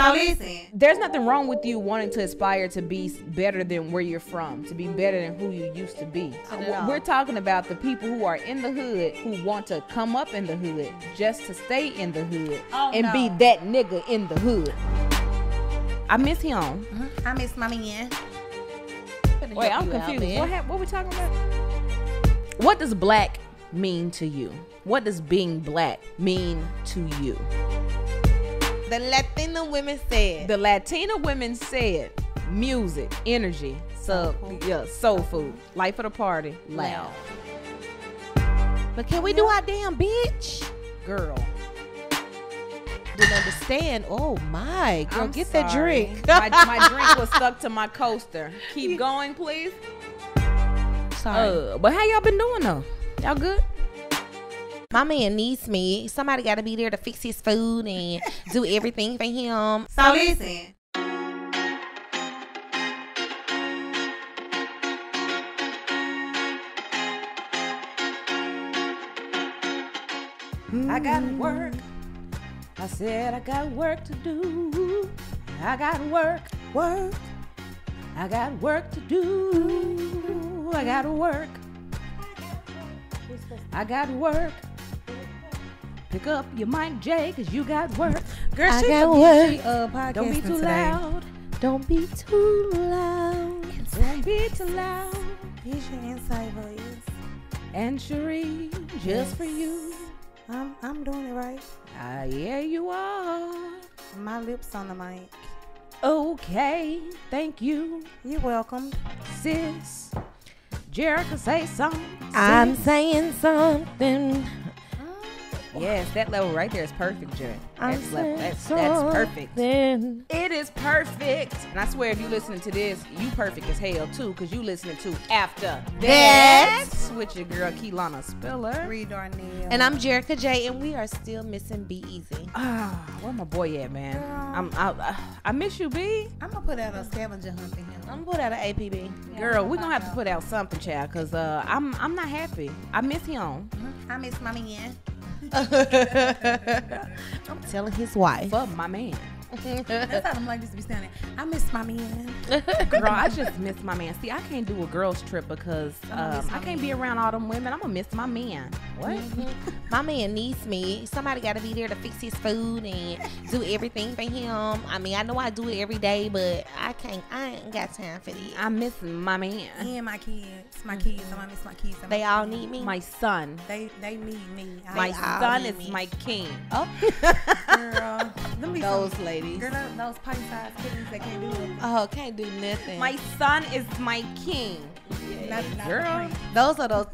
So listen, there's nothing wrong with you wanting to aspire to be better than where you're from, to be better than who you used to be. We're talking about the people who are in the hood, who want to come up in the hood just to stay in the hood and be that nigga in the hood. I miss him. I miss my man. Wait, I'm confused. What we talking about? What does black mean to you? What does being black mean to you? The Latina women said. The Latina women said music, energy, soul food, life of the party, loud. But can we do our damn bitch? Girl. Didn't understand. Oh my, girl, I'm get sorry. that drink. my drink was stuck to my coaster. Keep going, please. Sorry. But how y'all been doing though? Y'all good? My man needs me. Somebody got to be there to fix his food and do everything for him. So listen. I got work. I said I got work to do. I got work. I got work to do. I got work. I got work. Pick up your mic, Jay, cause you got work. Girl, I got work. Don't be too loud. Don't be too loud. Don't be too loud. Here's your inside voice. And Cherie, just for you. I'm doing it right. Yeah, you are. My lips on the mic. Okay, thank you. You're welcome. Sis, Jherica, say something. I'm saying something. Yes, that level right there is perfect, Jay. That's perfect. It is perfect. And I swear if you listening to this, you perfect as hell too, because you listening to After That with your girl KeLanna Spiller. And I'm Jherica Jay, and we are still missing Be Easy. Where my boy at, man? I miss you, B. I'm gonna put out a scavenger hunt for him. I'm gonna put out an APB. Girl, we're gonna have to put out something, child, because I'm not happy. I miss him. I miss my man. I'm telling his wife. Fuck my man. That's how them ladies be standing. I miss my man. Girl, I just miss my man. See, I can't do a girls trip because I can't be around all them women. I'm gonna miss my man. What? My man needs me. Somebody got to be there to fix his food and do everything for him. I mean, I know I do it every day, but I ain't got time for this. I miss my man. And my kids. I miss my kids. They all need me. My son. They need me. My son is my king. Oh, girl. Those ladies. Girl, those pint-sized kittens that can't do nothing. Oh, can't do nothing. My son is my king. Not girl. Those are those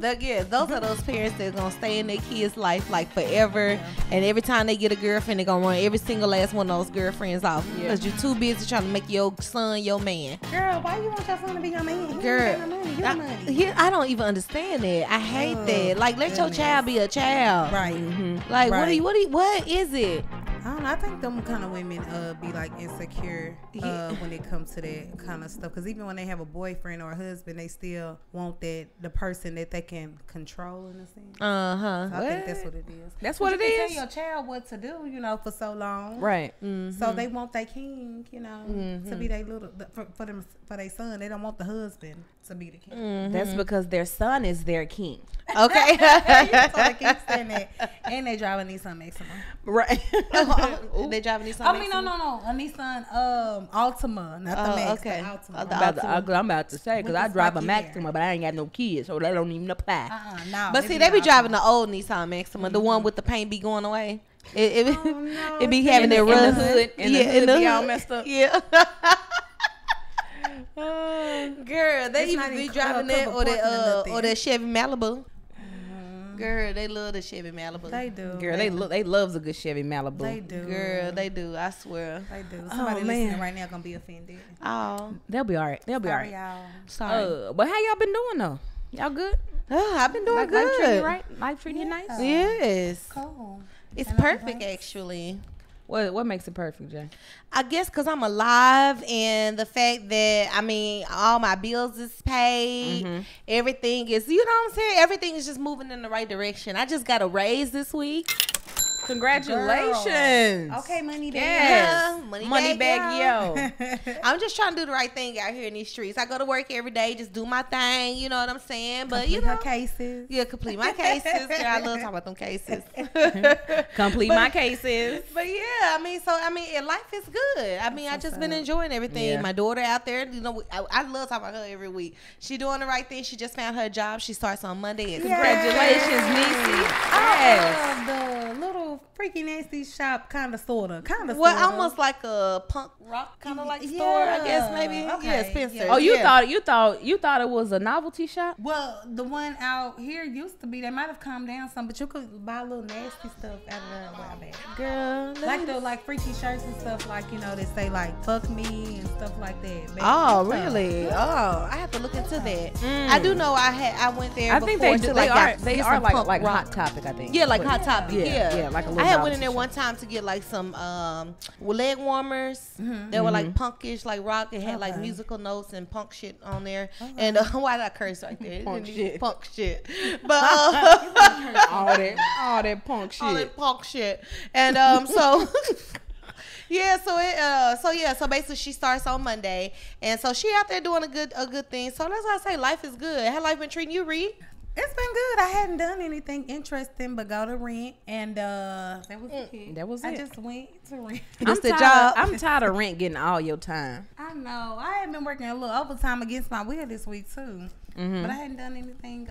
parents that are gonna stay in their kids' life like forever, and every time they get a girlfriend, they're gonna run every single last one of those girlfriends off because you're too busy trying to make your son your man. Girl, why you want your son to be your man? Girl, I don't even understand that. I hate that. Like, let your child be a child. Right. Like, what is it? I don't know. I think them kind of women be like insecure when it comes to that kind of stuff. Because even when they have a boyfriend or a husband, they still want the person that they can control in a sense. So I think that's what it is. That's what it is. You can tell your child what to do, for so long. Right. So they want their king, to be their little for their son. They don't want the husband to be the king. That's because their son is their king. Okay. So they keep saying that, and they drive a Nissan Maxima. Right. They drive a Nissan. No. A Nissan Altima, not the Max. Okay. I'm about to say because I drive a Maxima, but I ain't got no kids, so that don't even apply. No. But see, they be driving the old Nissan Maxima, the one with the paint be going away. It be having that rust. In the hood be all messed up. Yeah. Girl, they even be driving that or that Chevy Malibu. Girl, they love the Chevy Malibu. They do. Girl, they loves a good Chevy Malibu. They do. Girl, they do. I swear. They do. Somebody listening right now gonna be offended. Oh. They'll be all right. They'll be all right. Y'all. Sorry. But how y'all been doing though? Y'all good? I've been doing good. Life treating you right? Life treating you nice? Yes. Cool. It's perfect actually. What makes it perfect, Jay? I guess because I'm alive and the fact that, all my bills is paid. Everything is, you know what I'm saying? Everything is just moving in the right direction. I just got a raise this week. Congratulations. Girl. Okay, money bag. Yes. Yeah, money bag, yo. I'm just trying to do the right thing out here in these streets. I go to work every day, just do my thing. You know what I'm saying? But complete her cases. Yeah, complete my cases. Girl, I love talking about them cases. Complete my cases. But yeah, life is good. I just been enjoying everything. Yeah. My daughter out there, you know, I love talking about her every week. She doing the right thing. She just found her job. She starts on Monday. Congratulations, Niecy. Yes. The little freaky nasty shop, kind of, sorta. Well, almost like a punk rock kind of like store, I guess maybe. Okay. Yeah, Spencer. Yeah. Oh, you thought it was a novelty shop? Well, the one out here used to be. They might have calmed down some, but you could buy a little nasty stuff out of there. Well, I bet. Girl, like freaky shirts and stuff, like, you know, they say like "fuck me" and stuff like that. Baby, oh, really? Oh, I have to look into that. I do know I went there. I think before they do. to, They are punk like rock. Hot Topic, I think. Yeah, like Hot Topic. Yeah, like a little I had went in there novelty one time to get like some leg warmers. They were like punkish, like rock. It had like musical notes and punk shit on there. And why did I curse right there? Punk shit. But all that punk shit. all that punk shit. And so. Yeah, so basically she starts on Monday, and so she out there doing a good thing. So that's why I say life is good. How life been treating you, Reed? It's been good. I hadn't done anything interesting but go to rent, and that was it. That was it. I just went to rent. That's the job. I'm tired of rent getting all your time. I know. I had been working a little overtime against my will this week too, but I hadn't done anything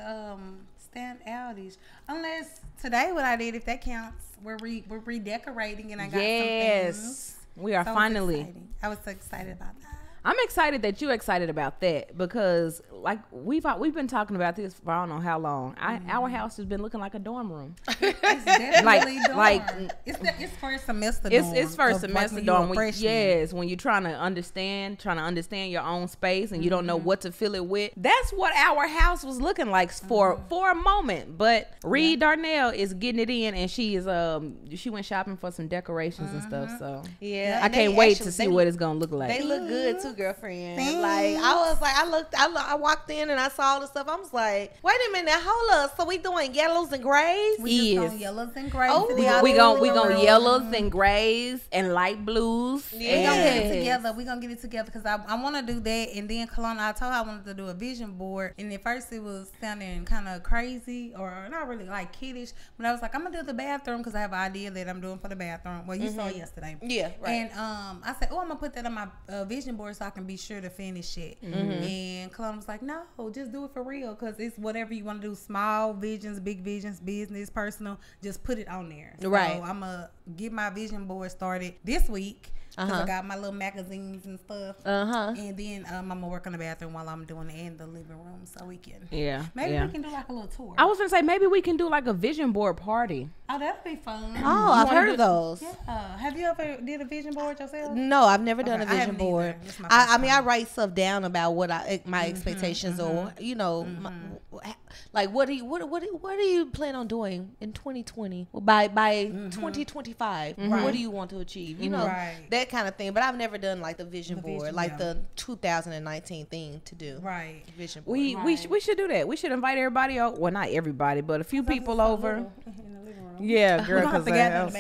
stand outish. Unless today, what I did, if that counts, we're redecorating, and I got some things. We are finally. I was so excited about that. I'm excited that you're excited about that, because like we've been talking about this for I don't know how long. Our house has been looking like a dorm room. It's definitely dorm. It's first semester dorm. It's first semester dorm. Yes, when you're trying to understand your own space and you don't know what to fill it with. That's what our house was looking like for a moment. But Reed Darnell is getting it in, and she went shopping for some decorations and stuff. So yeah, I can't wait to see what it's gonna look like. They look good too, girlfriend. Thanks. Like I walked in and I saw all the stuff. I was like, wait a minute, now hold up. So we doing yellows and grays? We just doing yellows and grays. Oh, we gonna yellows and grays and light blues. Yeah. We're gonna get it together. We're gonna get it together because I want to do that. And then KeLanna, I told her I wanted to do a vision board. And at first it was sounding kind of crazy or not really like kiddish. But I was like, I'm gonna do the bathroom because I have an idea that I'm doing for the bathroom. Well, you saw it yesterday. Yeah, right. And I said, I'm gonna put that on my vision board so I can be sure to finish it. And KeLanna was like, no, just do it for real, because it's whatever you want to do. Small visions, big visions, business, personal, just put it on there. Right. So I'm gonna get my vision board started this week, because I got my little magazines and stuff. And then I'm gonna work on the bathroom while I'm doing it, and the living room, so we can maybe we can do like a little tour. I was gonna say maybe we can do like a vision board party. Oh, that'd be fun. Oh, I've heard of those. Yeah. Have you ever did a vision board yourself? No, I've never done a I vision haven't board. either. I write stuff down about what my expectations or like what do you plan on doing in 2020 by 2025? What do you want to achieve? You know, that kind of thing. But I've never done like the vision board, like the 2019 thing to do. Right. Vision board. We should do that. We should invite everybody. Well, not everybody, but a few people over. In the living room. Yeah, girl. Because the bathroom.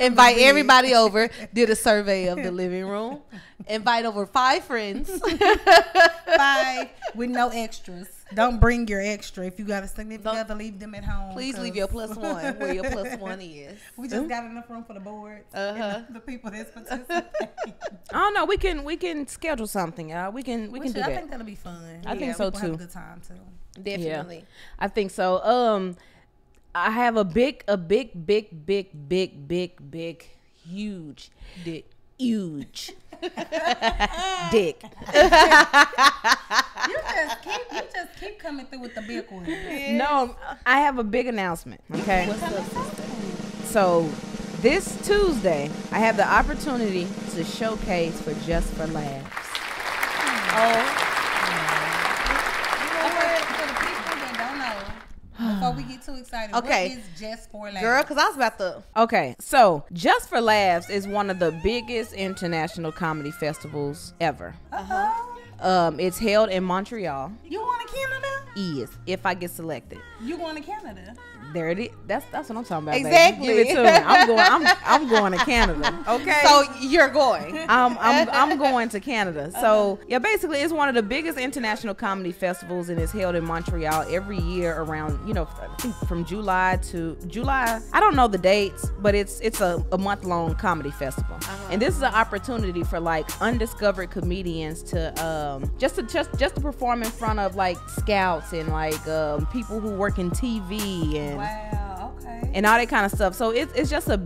Invite everybody over. Did a survey of the living room. Invite over 5 friends. 5 with no extras. Don't bring your extra. If you got a significant other, leave them at home. Please leave your +1 where your +1 is. We just got enough room for the boards and the people that's participating. I don't know. We can schedule something. We can do that. I think that'll be fun. I think so too. too. Have a good time too. Definitely. Yeah, I think so. I have a big, huge dick. Huge dick. You just keep coming through with the big one. No, I have a big announcement. Okay. What's up? So this Tuesday, I have the opportunity to showcase for Just for Laughs. For the people that don't know, before we get too excited, Okay. what is Just for Laughs? Girl, because I was about to. Okay, so Just for Laughs is one of the biggest international comedy festivals ever. Uh-huh. It's held in Montreal. You want to Canada? If I get selected. You going to Canada? There it is. That's what I'm talking about. Exactly. Baby. Give it to me. I'm going to Canada. Okay. So you're going. I'm going to Canada. So yeah, basically it's one of the biggest international comedy festivals, and it's held in Montreal every year around, I think from July to July. I don't know the dates, but it's a month-long comedy festival. And this is an opportunity for like undiscovered comedians to just to perform in front of like scouts and like people who work in TV and wow, okay, and all that kind of stuff. So it's just a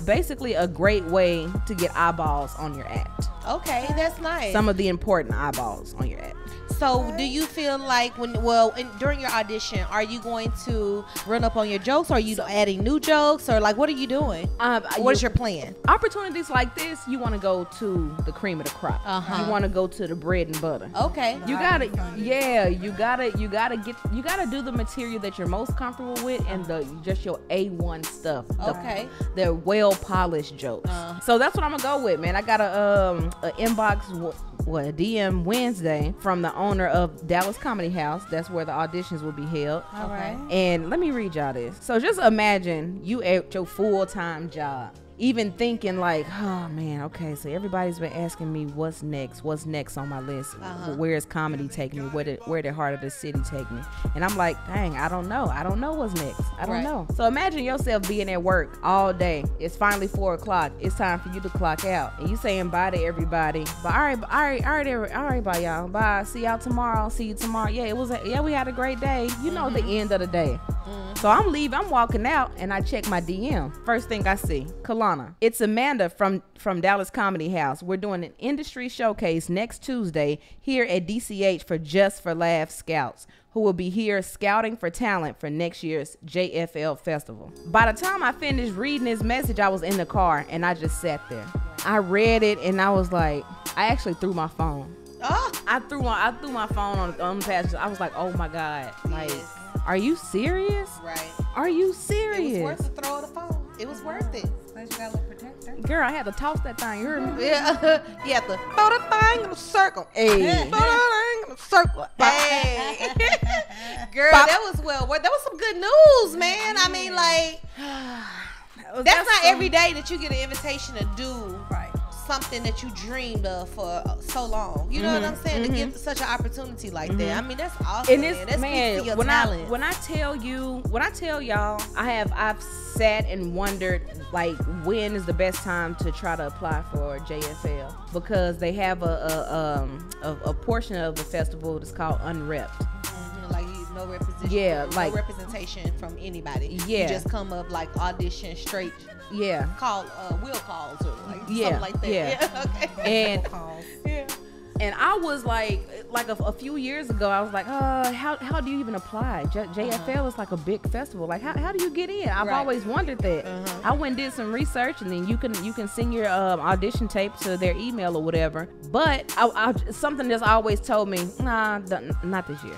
basically a great way to get eyeballs on your act. Okay, that's nice. Some of the important eyeballs on your act. So do you feel like during your audition, are you going to run up on your jokes? Or are you adding new jokes? Or like, what are you doing? What is your plan? Opportunities like this, you want to go to the cream of the crop. You want to go to the bread and butter. Okay. You gotta do the material that you're most comfortable with and just your A1 stuff. The well polished jokes. So that's what I'm gonna go with, man. I got a inbox. A DM Wednesday from the owner of Dallas Comedy House. That's where the auditions will be held. All right. And let me read y'all this. So just imagine you at your full-time job, even thinking like, oh man, okay, so everybody's been asking me what's next on my list. Where is comedy taking me? Where the heart of the city take me? And I'm like, dang, I don't know what's next. I don't know. So imagine yourself being at work all day. It's finally 4:00. It's time for you to clock out, and you saying bye to everybody. But all right, bye y'all. Bye. See y'all tomorrow. See you tomorrow. Yeah, we had a great day. The end of the day. So I'm leaving. I'm walking out, and I check my DM. First thing I see, KeLanna. It's Amanda from Dallas Comedy House. We're doing an industry showcase next Tuesday here at DCH for Just for Laughs Scouts, who will be here scouting for talent for next year's JFL Festival. By the time I finished reading this message, I was in the car, and I just sat there. I read it, and I was like, I actually threw my phone. I threw my phone on the passenger. I was like, oh my God, like. Are you serious? Right. Are you serious? It was worth the throw of the phone. It was worth it. But you got a little protector. Girl, I had to toss that thing. You heard me? Yeah. You have to throw the thing in a circle. Hey. Throw the thing in a circle. Hey. Girl, that was some good news, man. I mean, like, that's not every day that you get an invitation to do something that you dreamed of for so long. You know what I'm saying? To get such an opportunity like that. I mean, that's awesome. And man, when I tell y'all, I've sat and wondered like when is the best time to try to apply for JFL, because they have a portion of the festival that's called Unrepped. Like no representation. Yeah, like no representation from anybody. Yeah, you just come up like audition straight. Yeah, call will calls or like something like that. Yeah. Okay. And I was like a few years ago, I was like, how do you even apply? JFL is like a big festival. Like, how do you get in? I've always wondered that. I went and did some research, and then you can send your audition tape to their email or whatever. But something that's always told me, nah, not this year.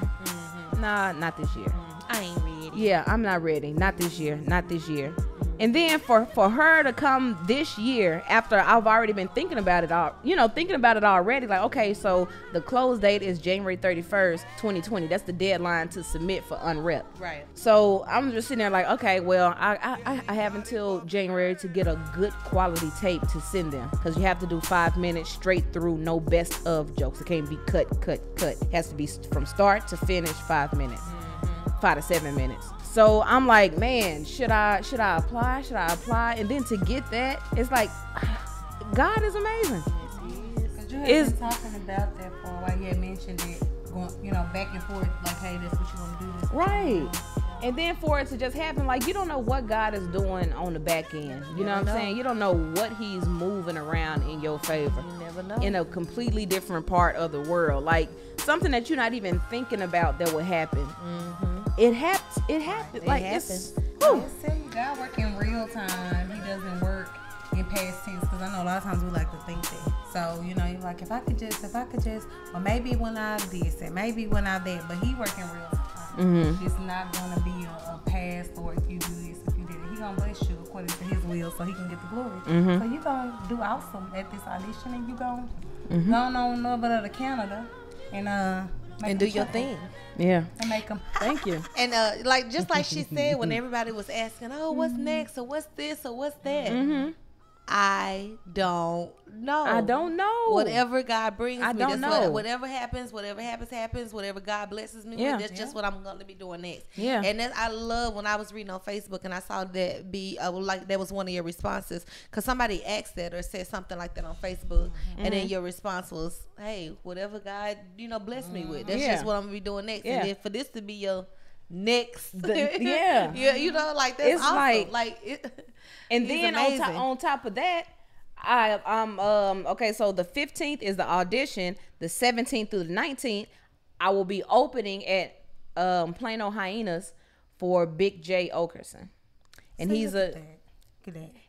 Nah, not this year. I ain't ready. Yeah, I'm not ready. Not this year. Not this year. And then for her to come this year after I've already been thinking about it already, like, okay, so the close date is January 31st, 2020. That's the deadline to submit for Unrep. Right. So I'm just sitting there like, okay, well, I have until January to get a good quality tape to send them, because you have to do 5 minutes straight through, no best of jokes. It can't be cut. It has to be from start to finish 5 minutes, 5 to 7 minutes. So I'm like, man, should I apply? Should I apply? And then to get that, it's like, God is amazing. Because you had been talking about that for a while. You had mentioned it, going, back and forth, like, hey, that's what you want to do. This right. And then for it to just happen, like, you don't know what God is doing on the back end. You know what I'm saying? You don't know what he's moving around in your favor. You never know. In a completely different part of the world. Like, something that you're not even thinking about that would happen. It happens. It happens. Like, happens. God work in real time. He doesn't work in past tense, because I know a lot of times we like to think that. So, you're like, if I could just, or maybe when I this, and maybe when I that, but he work in real time. It's not going to be a past, or if you do this, if you did it. He going to bless you according to his will so he can get the glory. So you going to do awesome at this audition, and you going to go on over to Canada and and do your thing. Yeah. And make them. Thank you. And like just like she said, when everybody was asking, "Oh, what's next? Or what's this? Or what's that?" I don't know. I don't know. Whatever God brings I me, don't know. Whatever happens, happens. Whatever God blesses me Yeah. with, that's just what I'm going to be doing next. Yeah. And I love when I was reading on Facebook and I saw that like that was one of your responses, because somebody asked that or said something like that on Facebook, and then your response was, "Hey, whatever God bless me with, that's just what I'm going to be doing next." And then for this to be your next, yeah, like that's it's awesome. And then on top of that, I'm okay. So the 15th is the audition. The 17th through the 19th, I will be opening at Plano Hyenas for Big J Okerson, and he's and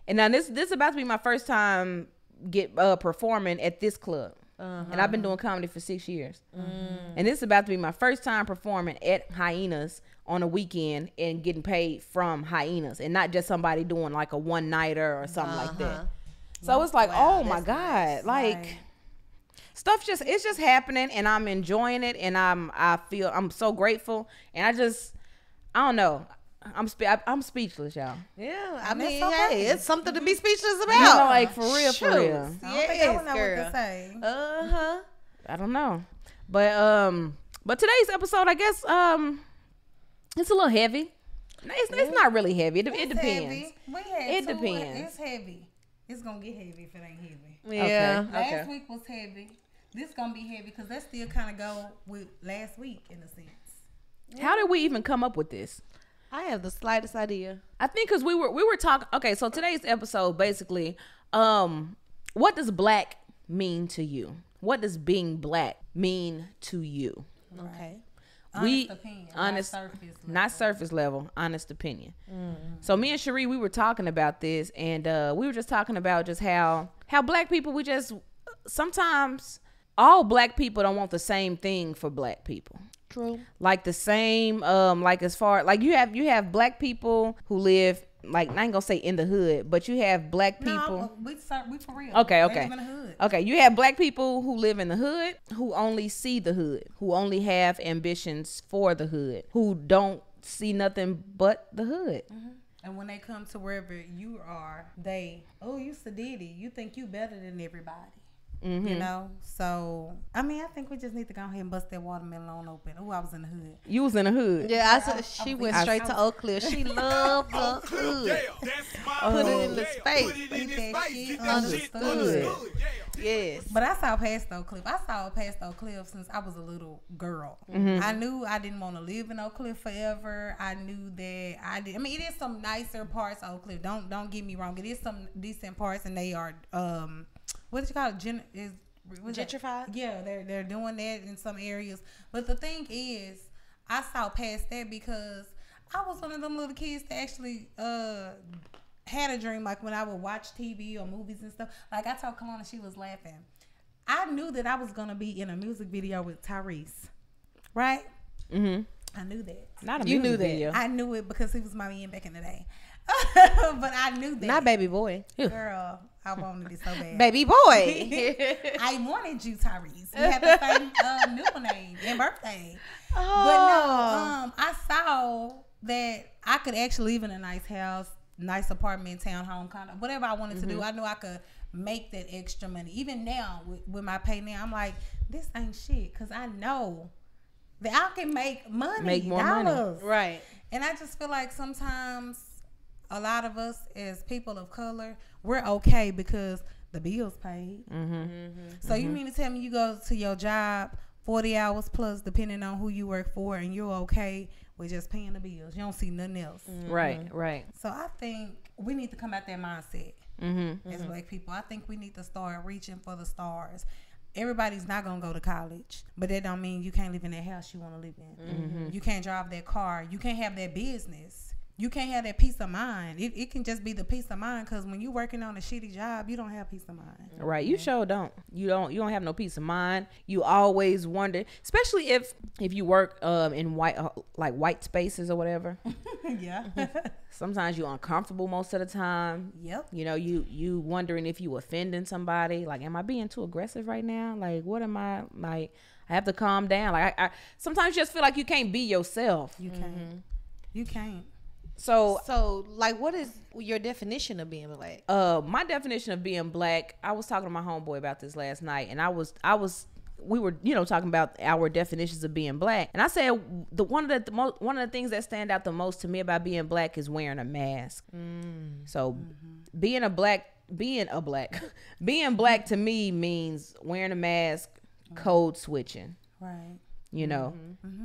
now this is about to be my first time performing at this club. And I've been doing comedy for 6 years. And this is about to be my first time performing at Hyenas on a weekend and getting paid from Hyenas, and not just somebody doing like a one-nighter or something like that. So it's like, oh my God, like stuff it's just happening, and I'm enjoying it, and I'm so grateful, and I don't know. I'm speechless, y'all. Yeah, I mean, hey, it's something to be speechless about. You know, like for real, for real. I don't think I would know what to say. I don't know, but today's episode, I guess, it's a little heavy. It's not really heavy. It depends. Heavy. It depends. It's heavy. It's gonna get heavy if it ain't heavy. Yeah. Okay. Last week was heavy. This gonna be heavy because that still kind of go with last week in a sense. How did we even come up with this? I have the slightest idea. I think because we were talking. Okay, so today's episode basically, what does black mean to you? What does being black mean to you? Okay. Honest opinion, not surface level, honest opinion. So me and Cherie, we were talking about this, and we were just talking about just how black people, we just sometimes all black people don't want the same thing for black people. True. Like the same, like as far like you have black people who live, like, I ain't gonna say in the hood, but you have black people. No, we for real. Okay. They live in the hood. Okay, you have black people who live in the hood, who only see the hood, who only have ambitions for the hood, who don't see nothing but the hood. And when they come to wherever you are, you Sadidi, you think you better than everybody. You know, so I mean, I think we just need to go ahead and bust that watermelon open. Oh, I was in the hood. You was in the hood. Yeah, she went straight to Oak Cliff. She loved the hood. Put it in the space. Understood. Yes. But I saw past Oak Cliff. I saw past Oak Cliff since I was a little girl. I knew I didn't want to live in Oak Cliff forever. I knew that I did. I mean, it is some nicer parts of Oak Cliff. Don't get me wrong. It is some decent parts, and they are what did you call it? Gentrified? Yeah, they're doing that in some areas. But the thing is, I saw past that because I was one of them little kids that actually had a dream, like when I would watch TV or movies and stuff. Like I told KeLanna, she was laughing. I knew that I was gonna be in a music video with Tyrese, right? I knew that. Not a music video. I knew it because he was my man back in the day. But I knew that. Not baby boy. Girl, I wanted it so bad. Baby boy. I wanted you, Tyrese. We had the same middle name and birthday. But no, I saw that I could actually live in a nice house, nice apartment, townhome, condo, whatever I wanted to do. I knew I could make that extra money. Even now, with my pay now, I'm like, this ain't shit, because I know that I can make money, make more dollars. money. Right. And I just feel like sometimes a lot of us as people of color, we're okay because the bills paid. So you mean to tell me you go to your job 40 hours plus, depending on who you work for, and you're okay with just paying the bills? You don't see nothing else. Right. So I think we need to come out that mindset as black people. I think we need to start reaching for the stars. Everybody's not gonna go to college, but that don't mean you can't live in that house you want to live in. You can't drive that car. You can't have that business. You can't have that peace of mind. It can just be the peace of mind, because when you're working on a shitty job, you don't have peace of mind. Right. You sure don't. You don't have no peace of mind. You always wonder, especially if you work in white spaces or whatever. Yeah. Sometimes you're uncomfortable most of the time. Yep. You know, you wondering if you offending somebody. Like, am I being too aggressive right now? Like, what am I like? I have to calm down. Like I sometimes you just feel like you can't be yourself. You can't. You can't. So like, what is your definition of being black? My definition of being black, I was talking to my homeboy about this last night, and we were, talking about our definitions of being black, and I said one of the things that stand out the most to me about being black is wearing a mask. So being black to me means wearing a mask, code switching, right?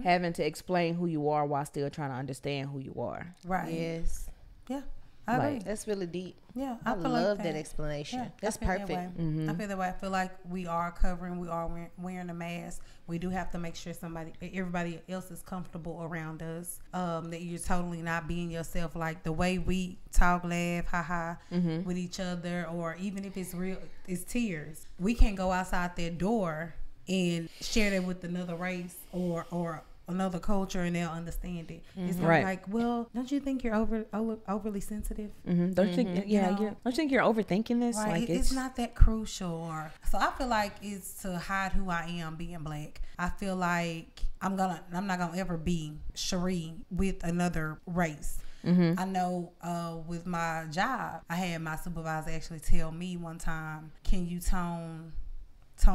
Having to explain who you are while still trying to understand who you are. Right. Yes. Yeah. I agree. That's really deep. Yeah, I feel love like that explanation. Yeah, that's perfect. I feel that way. I feel like we are covering, we are wearing a mask. We do have to make sure everybody else is comfortable around us. That you're totally not being yourself. Like the way we talk, laugh, haha, with each other, or even if it's real, it's tears. We can't go outside that door and share that with another race or another culture, and they'll understand it. It's not like, well, don't you think you're overly sensitive? Don't you think? Don't you think you're overthinking this? Right. Like it's not that crucial. So I feel like it's to hide who I am being black. I feel like I'm not gonna ever be Cherie with another race. I know with my job, I had my supervisor actually tell me one time, "Can you tone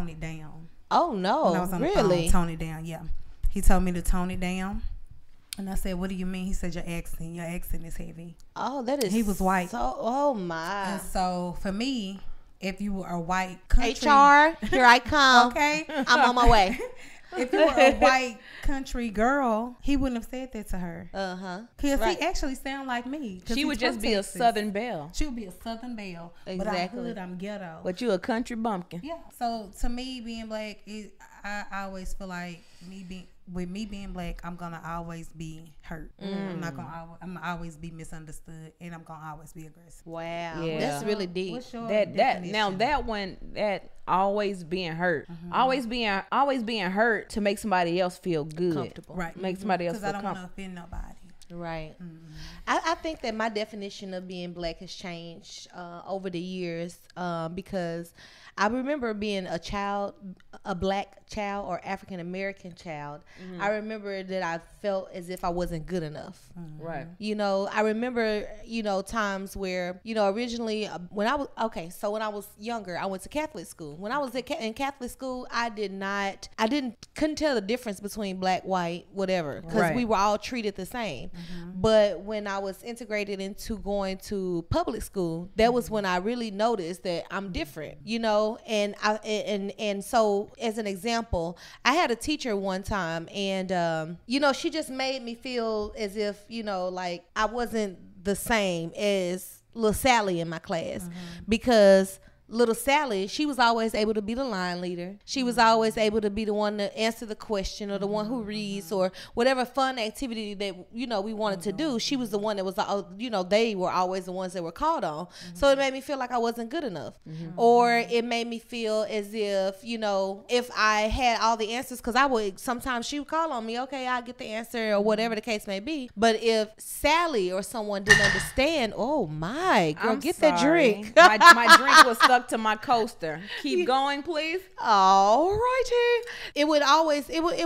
it down?" Oh no, when I was on really? The phone, tone it down. Yeah, he told me to tone it down, and I said, "What do you mean?" He said, Your accent is heavy." Oh, that is. He was white. Oh my. And so for me, if you were a white country, HR, here I come. Okay, I'm on my way. If you were a white country girl, he wouldn't have said that to her. Because he actually sound like me. She would just be a Southern belle. She would be a Southern belle. Exactly. But I'm hood, I'm ghetto. But you a country bumpkin. Yeah. So to me, being black, I always feel like me being black, I'm gonna always be hurt. I'm gonna always be misunderstood, and I'm gonna always be aggressive. Wow, Yeah. that's really deep. What's your That definition? that always being hurt, always being hurt to make somebody else feel good, Comfortable. Right? Make somebody else feel Because I don't want comfortable. to offend nobody. Right. I think that my definition of being black has changed over the years because I remember being a black child or African American child. I remember that I felt as if I wasn't good enough. Right. I remember, times where, originally when I was younger, I went to Catholic school. When I was in Catholic school, I couldn't tell the difference between black, white, whatever, because we were all treated the same. But when I was integrated into going to public school, that was when I really noticed that I'm different, and so as an example, I had a teacher one time, and she just made me feel as if like I wasn't the same as little Sally in my class, because little Sally, she was always able to be the line leader. She was always able to be the one to answer the question, or the one who reads, or whatever fun activity that we wanted to do. She was the one that was they were always the ones that were called on. So it made me feel like I wasn't good enough, or it made me feel as if if I had all the answers, because sometimes she would call on me, okay, I'll get the answer, or whatever the case may be. But if Sally or someone didn't understand, oh my girl, get that drink. my drink was stuck to my coaster. Keep going, please. All righty. It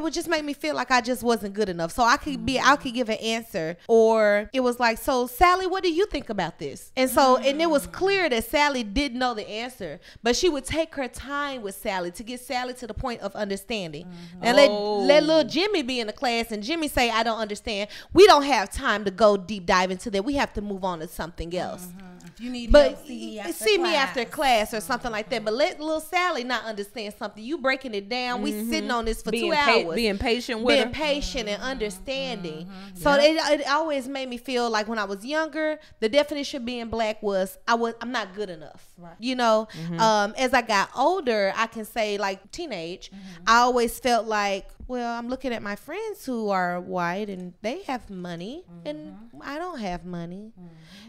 would just make me feel like I just wasn't good enough. So I could give an answer, or it was like, so Sally, what do you think about this? And so and it was clear that Sally didn't know the answer, but she would take her time with Sally to get Sally to the point of understanding. And let little Jimmy be in the class, and Jimmy say, I don't understand. We don't have time to go deep dive into that. We have to move on to something else. If you need help, see me after class or something like that. But let little Sally not understand something. You breaking it down. We sitting on this for 2 hours. Being patient with being patient and understanding. So it always made me feel like when I was younger, the definition of being black was I'm not good enough. Right. As I got older, I can say like teenage, I always felt like Well, I'm looking at my friends who are white and they have money and I don't have money.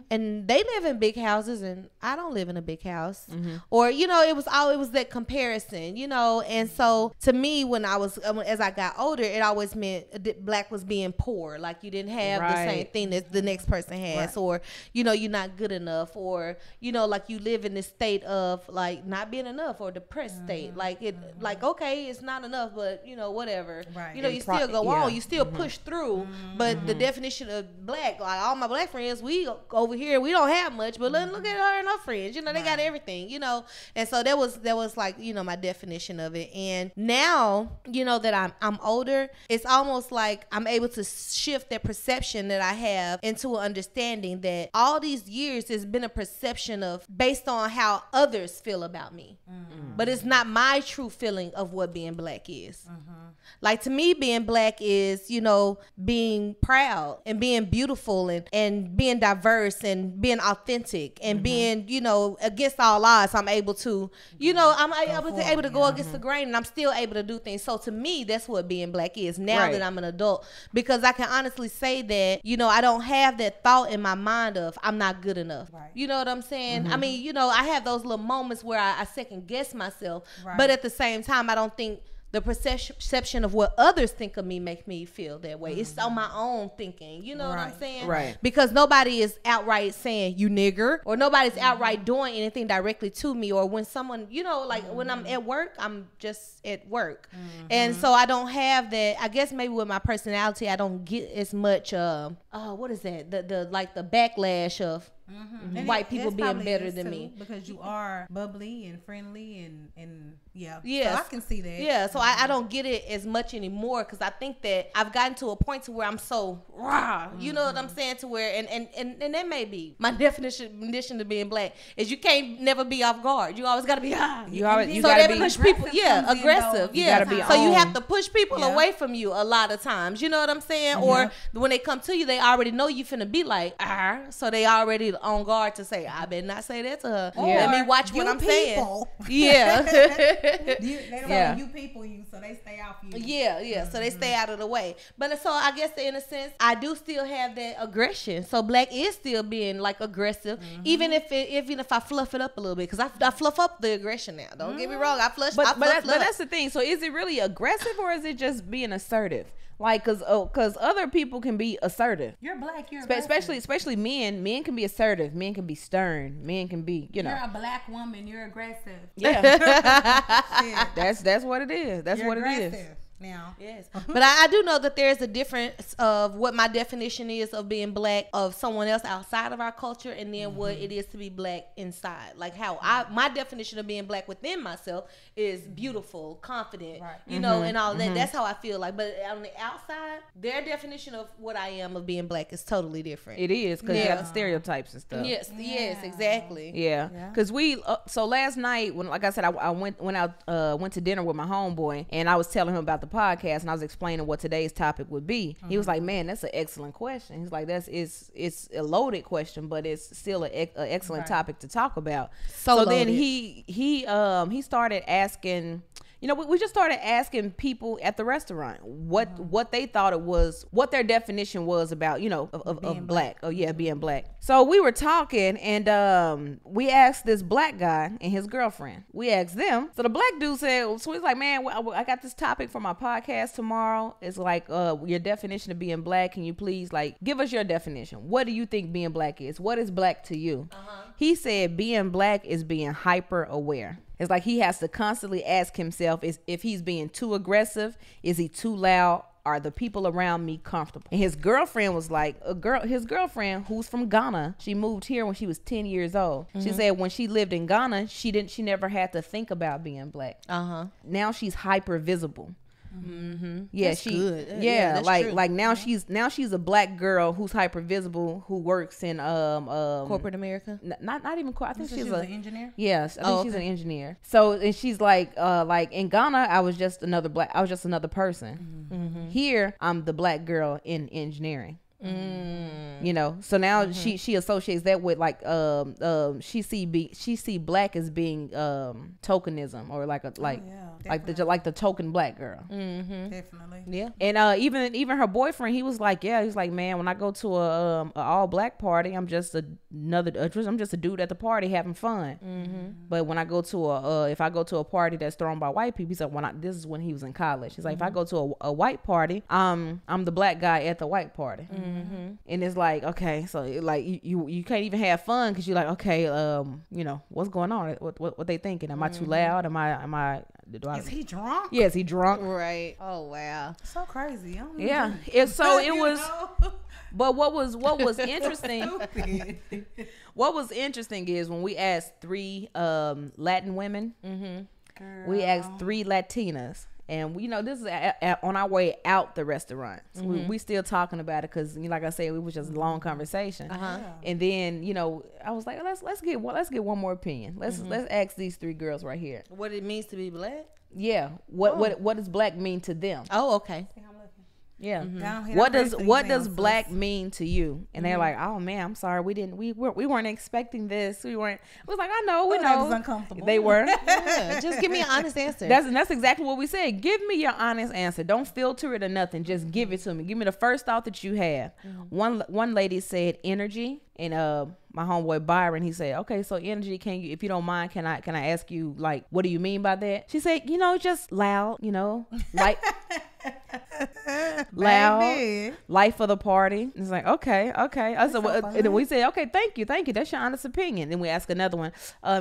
And they live in big houses and I don't live in a big house. Or, you know, it was that comparison, you know. And so to me, as I got older, it always meant that black was being poor. Like you didn't have the same thing that the next person has, or, you know, you're not good enough, or, you know, like you live in this state of like not being enough or depressed state. Like like, okay, it's not enough, but you know, whatever. You know, you still go on, you still push through. But the definition of black, like all my black friends, we over here, we don't have much, but look at her and her friends, you know, they got everything, you know. And so that was like, you know, my definition of it. And now, you know, that I'm older, it's almost like I'm able to shift that perception that I have into an understanding that all these years has been a perception of based on how others feel about me. But it's not my true feeling of what being black is. Like to me, being black is, you know, being proud and being beautiful and being diverse and being authentic and being, you know, against all odds. I'm able to, you know, I'm able to go against the grain, and I'm still able to do things. So to me, that's what being black is now that I'm an adult, because I can honestly say that, you know, I don't have that thought in my mind of I'm not good enough. You know what I'm saying? I mean, you know, I have those little moments where I second guess myself, but at the same time, I don't think the perception of what others think of me make me feel that way. It's on my own thinking. You know what I'm saying? Because nobody is outright saying you nigger, or nobody's outright doing anything directly to me. Or when someone, you know, like when I'm at work, I'm just at work. And so I don't have that. I guess maybe with my personality, I don't get as much, what is that? The backlash of white people being better than me, because you are bubbly and friendly and so I can see that. So I don't get it as much anymore, because I think that I've gotten to a point to where I'm so raw, you know what I'm saying, to where and that may be my definition of being black is you can't never be off guard. You always got to be you gotta be push people aggressive. You gotta be so you have to push people away from you a lot of times, you know what I'm saying? Or when they come to you, they already know you finna be like so they already on guard to say, I better not say that to her. Let me watch what I'm saying. They don't want you people you, so they stay out for you. So they stay out of the way. But so I guess in a sense, I do still have that aggression. So black is still being like aggressive, even if I fluff it up a little bit, because I fluff up the aggression now. Don't get me wrong, I fluff. But that's the thing. So is it really aggressive, or is it just being assertive? Like, cause other people can be assertive. You're black. You're especially men. Men can be assertive. Men can be stern. Men can be, you know. You're a black woman. You're aggressive. Yeah. That's what it is. That's you're what aggressive. It is. Now, but I do know that there's a difference of what my definition is of being black of someone else outside of our culture, and then what it is to be black inside. Like how my definition of being black within myself is beautiful, confident, you know, and all that. That's how I feel like. But on the outside, their definition of what I am of being black is totally different. It is, because you have the stereotypes and stuff. Yes, exactly. Yeah, because so last night, when, like I said, I went to dinner with my homeboy, and I was telling him about the podcast, and I was explaining what today's topic would be. He was like, man, that's an excellent question. He's like, it's a loaded question, but it's still an excellent topic to talk about. So then he started asking, you know, we just started asking people at the restaurant what they thought it was, what their definition was about, you know, of black. Oh yeah, being black. So we were talking, and we asked this black guy and his girlfriend. We asked them. So the black dude said, so he's like, man, I got this topic for my podcast tomorrow. It's like your definition of being black. Can you please give us your definition? What do you think being black is? What is black to you? He said being black is being hyper aware. It's like he has to constantly ask himself if he's being too aggressive, is he too loud, are the people around me comfortable? And his girlfriend was like, his girlfriend, who's from Ghana, she moved here when she was 10 years old. She said when she lived in Ghana, she never had to think about being black. Now she's hyper visible. Yeah, that's good. Yeah, that's like now she's a black girl who's hyper visible, who works in corporate America. Not even corporate. I think she's an engineer. Yes, I think she's an engineer. So, and she's like in Ghana, I was just another person. Here, I'm the black girl in engineering. You know, so now she associates that with like she see black as being tokenism, or like the token black girl. Definitely. Yeah. And even her boyfriend, he was like, man, when I go to a all black party, I'm just a dude at the party having fun. But when I go to if I go to a party that's thrown by white people, he's like, this is when he was in college. He's like, if I go to a white party, I'm the black guy at the white party. And it's like, okay, so like you can't even have fun because you're like, okay, you know, what's going on? What they thinking? Am I too loud? Is he drunk? Yes, he drunk. Right. Oh wow. So crazy. But what was interesting? What was interesting is when we asked 3 Latin women, we asked 3 Latinas. And you know, this is on our way out the restaurant. So we still talking about it because, like I said, it was just a long conversation. And then, you know, I was like, let's get one more opinion. Let's ask these 3 girls right here what it means to be black. Yeah, what does black mean to them? Oh, okay. Yeah. What does black mean to you? And they're like, oh man, I'm sorry, we weren't expecting this. We was like, I know, we know. That was uncomfortable. They were. Yeah, just give me an honest answer. That's exactly what we said. Give me your honest answer. Don't filter it or nothing. Just give it to me. Give me the first thought that you have. One lady said energy, and my homeboy Byron, he said, okay, so energy, if you don't mind, can I ask you, like, what do you mean by that? She said, you know, just loud, you know, like loud, life of the party. It's like, okay. I said, well, and then we said, okay, thank you. That's your honest opinion. Then we ask another one.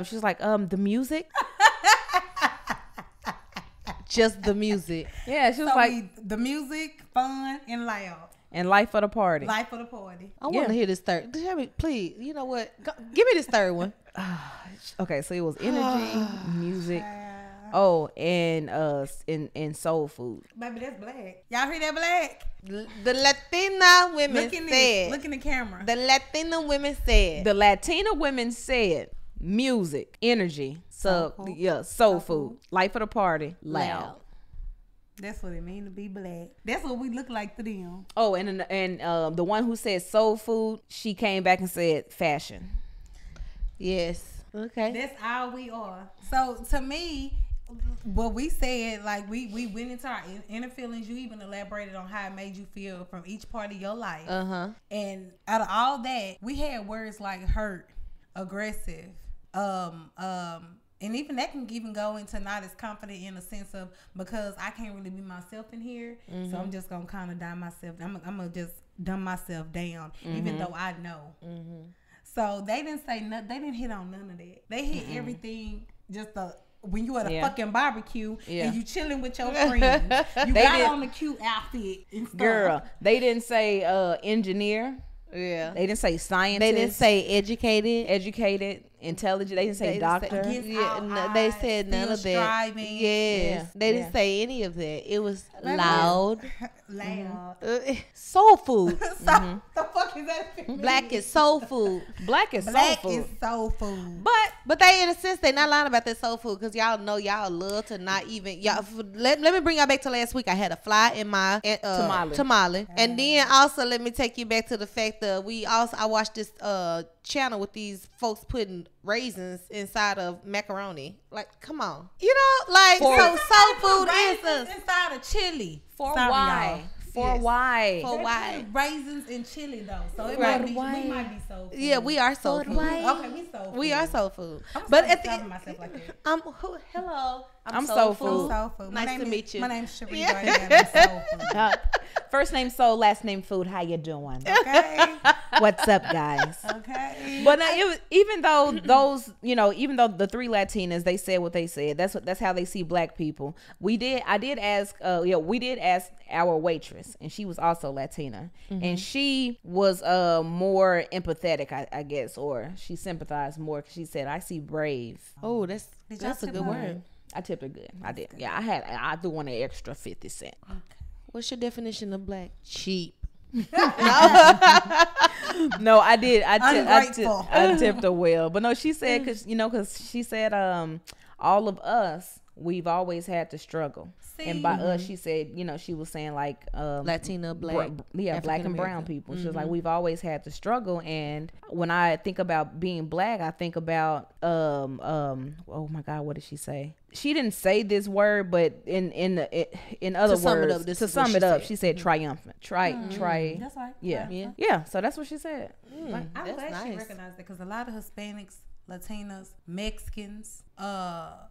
She's like, the music. Just the music. Yeah, she was like, the music, fun, and loud. And life of the party. Life of the party. I want to hear this third. Please, you know what? Give me this third one. Okay, so it was energy, music. Oh, and soul food. Baby, that's black. Y'all hear that, black? The Latina women said. Look in the camera. The Latina women said. The Latina women said music, energy, soul food, life of the party, loud. That's what it means to be black. That's what we look like to them. Oh, and the one who said soul food, she came back and said fashion. Yes. Okay. That's all we are. So to me, what we said, like we went into our inner feelings. You even elaborated on how it made you feel from each part of your life. And out of all that, we had words like hurt, aggressive, and even that can even go into not as confident in a sense of, because I can't really be myself in here. So I'm just gonna kind of dumb myself. I'm gonna just dumb myself down, even though I know. So they didn't say nothing. They didn't hit on none of that. They hit everything. Just when you at a fucking barbecue and you chilling with your friends, you got on the cute outfit and stuff. Girl, they didn't say engineer. Yeah. They didn't say scientist. They didn't say educated, intelligent. They didn't say doctor. They said none of that. Yes. They didn't say any of that. It was loud. Soul food. The fuck is that? Black is soul food. Black is soul food. But they, in a sense, they not lying about that soul food, because y'all know y'all love to not even let me bring y'all back to last week. I had a fly in my tamale. And then also let me take you back to the fact that I watched this channel with these folks putting raisins inside of macaroni. Like, come on, you know, like soul food is inside of chili. Why? Raisins and chili though, so we might be soul food. Yeah, we are soul food. Okay, we soul food. We are soul food. But at the end, myself like that. Hello. I'm soul food. Nice to meet you. My name's Jherica Jay. I'm soul food. First name soul, last name food. How you doing? Okay. What's up, guys? Okay. But even though the 3 Latinas, they said what they said. That's how they see black people. We did ask our waitress, and she was also Latina, and she was more empathetic, I guess, or she sympathized more, because she said, "I see brave." Oh, that's a good word. I tipped her good. I did. Yeah, I do want an extra 50 cents. Okay. What's your definition of black? Cheap. No, I did. I tipped her well, but no, she said because she said all of us we've always had to struggle. And by us, she said, you know, she was saying like Latina, black, black and brown people. She was like, we've always had to struggle. And when I think about being black, I think about oh my God, what did she say? She didn't say this word, but in other words, to sum it up, she said triumphant. That's right. Yeah. So that's what she said. I'm glad she recognized it, because a lot of Hispanics, Latinas, Mexicans, y'all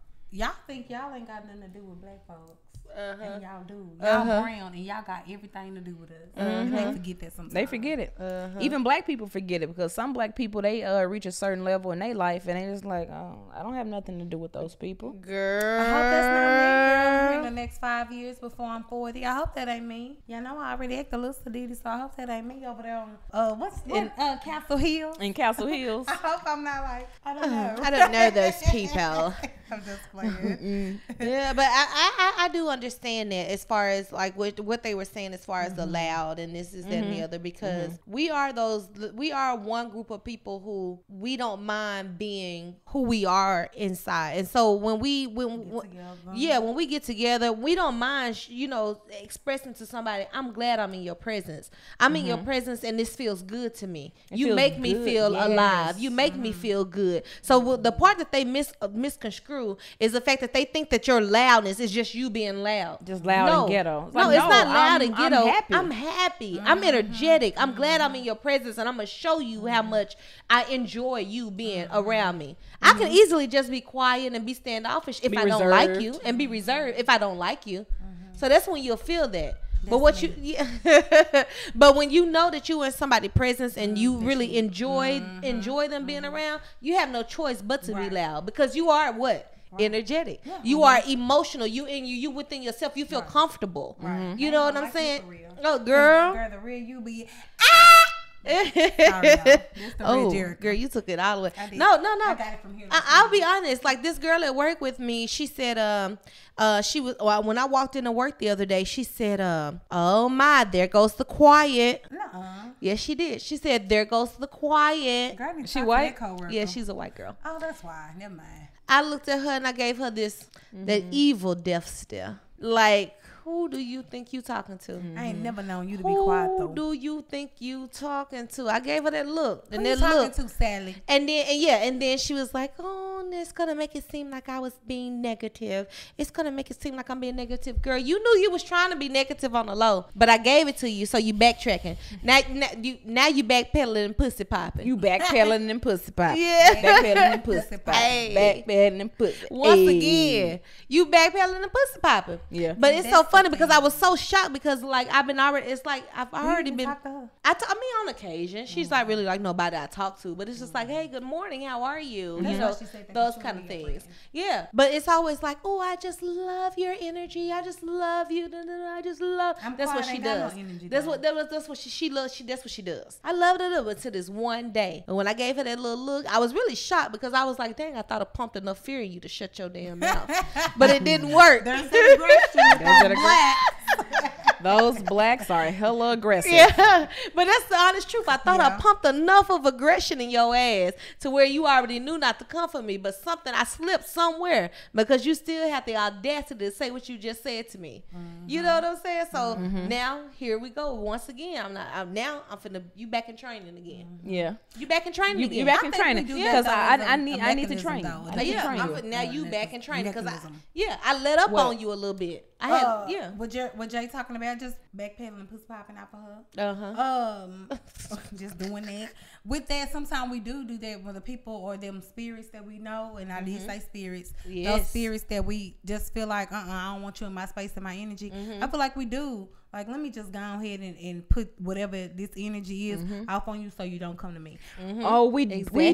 think y'all ain't got nothing to do with black folks. And y'all do. Y'all brown, and y'all got everything to do with us. They forget that sometimes. They forget it. Even black people forget it, because some black people, they reach a certain level in their life, and they just like, oh, I don't have nothing to do with those people. Girl, I hope that's not me, girl. In the next 5 years before I'm 40, I hope that ain't me. Y'all know I already act a little sedity, so I hope that ain't me over there on Castle Hill. In Castle Hills. I hope I'm not like, I don't know. I don't know those people. I'm just playing. Yeah, but I do understand that, as far as like what they were saying, as far as the loud and this is that and the other, because we are one group of people who we don't mind being who we are inside. And so when we get together, we don't mind, you know, expressing to somebody, I'm glad I'm in your presence. I'm in your presence, and this feels good to me. You make me feel alive. You make me feel good. So the part that they misconstrue is the fact that they think that your loudness is just you being loud. Just loud and ghetto. It's not loud and ghetto. I'm happy. I'm energetic. I'm glad I'm in your presence, and I'm going to show you how much I enjoy you being around me. I can easily just be quiet and be standoffish if I don't like you, and be reserved if I don't like you. So that's when you'll feel that. But but when you know that you in somebody's presence and you really enjoy them being around, you have no choice but to be loud, because you are what? Energetic. You are emotional. You within yourself. You feel comfortable. You know what I'm saying? Oh, girl. The real you be. Girl, you took it all the way. No. I got it from here. I'll be honest. Like, this girl at work with me, she said, when I walked into work the other day, she said, oh my, there goes the quiet. Nuh-uh. Yes, she did. She said, there goes the quiet. She white? Yeah, she's a white girl. Oh, that's why. Never mind. I looked at her and I gave her that evil death stare. Like, who do you think you talking to? I ain't never known you to be quiet, though. Who do you think you talking to? I gave her that look. Who you talking to, Sally? And then she was like, oh, it's going to make it seem like I was being negative. It's going to make it seem like I'm being negative. Girl, you knew you was trying to be negative on the low, but I gave it to you, so you backtracking. Now you backpedaling and pussy popping. You backpedaling and pussy popping. Yeah. Backpedaling and pussy popping. Hey. Backpedaling and pussy. Once again, you backpedaling and pussy popping. Yeah. But it's so funny because I was so shocked, because like I've already been. I mean, on occasion, she's not really like nobody I talk to, but it's just like, hey, good morning, how are you? You know, those kind of things. Yeah, but it's always like, oh, I just love your energy. I just love you. I just love. That's what she does. That's what she loves. That's what she does. I loved it until this one day, and when I gave her that little look, I was really shocked, because I was like, dang, I thought I pumped enough fear in you to shut your damn mouth, but it didn't work. Those blacks are hella aggressive. Yeah, but that's the honest truth. I thought I pumped enough of aggression in your ass to where you already knew not to come for me, but I slipped somewhere, because you still have the audacity to say what you just said to me. You know what I'm saying? So now here we go. Once again, I'm finna, you back in training again. Yeah, you back in training again. You back in training, because I need to train you. Now you back in training, because I let up on you a little bit. What Jay talking about, just backpedaling and pussy popping out for her. Just doing that. With that, sometimes we do that with the people or them spirits that we know, and I did say spirits. Yes. Those spirits that we just feel like, I don't want you in my space and my energy. I feel like we do. Like, let me just go ahead and put whatever this energy is off on you, so you don't come to me. Oh, we do. I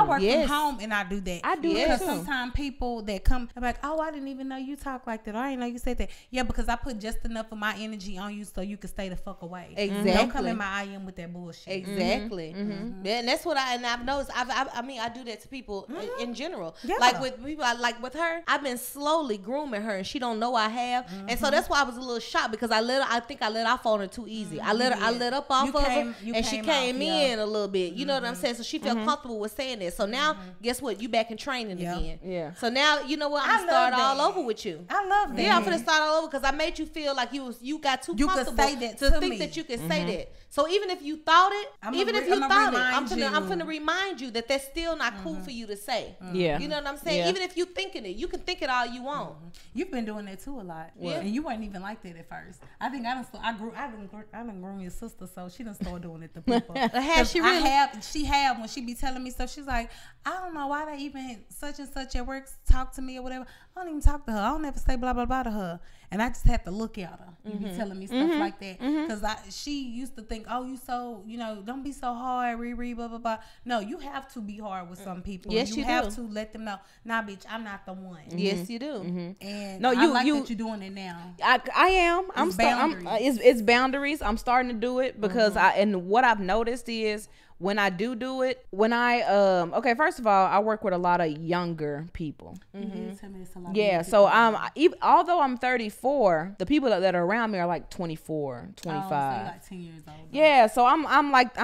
work from home, and I do that. I do because sometimes people that come, I'm like, oh, I didn't even know you talk like that. Or I didn't know you said that. Yeah, because I put just enough of my energy on you so you can stay the fuck away. Exactly. Don't come in my IM with that bullshit. Exactly. Yeah, and that's what I've noticed. I mean, I do that to people in general. Yeah. Like with people, like with her, I've been slowly grooming her, and she don't know I have. And so that's why I was a little shocked, because I I think I let off on her too easy. I let up off of her, and she came in a little bit. You know what I'm saying? So she felt comfortable with saying that. So now, guess what? You back in training again. Yeah. So now, you know what? I'm gonna start all over with you. I love that. Yeah, I'm gonna start all over because I made you feel like you got too comfortable to think that you can say that. So even if you thought it, I'm finna remind you that that's still not cool for you to say. Yeah. You know what I'm saying? Even if you thinking it, you can think it all you want. You've been doing that too a lot. Yeah. And you weren't even like that at first. I think I done grown your sister, so she done started doing it to people. She have when she be telling me stuff, she's like, I don't know why they even such and such at work talk to me or whatever. I don't even talk to her. I don't ever say blah blah blah to her. And I just have to look at her. You be telling me stuff like that. Because she used to think, oh, you so, don't be so hard, Riri, blah, blah, blah. No, you have to be hard with some people. Yes, you have to let them know, nah, bitch, I'm not the one. Yes, you do. And I like that you're doing it now. I am. It's boundaries. I'm starting to do it because and what I've noticed is when I do it, okay, first of all, I work with a lot of younger people. Yeah, so although I'm 34, the people that are around me are like 24, 25. Oh, so you're like 10 years old. Yeah, so I'm like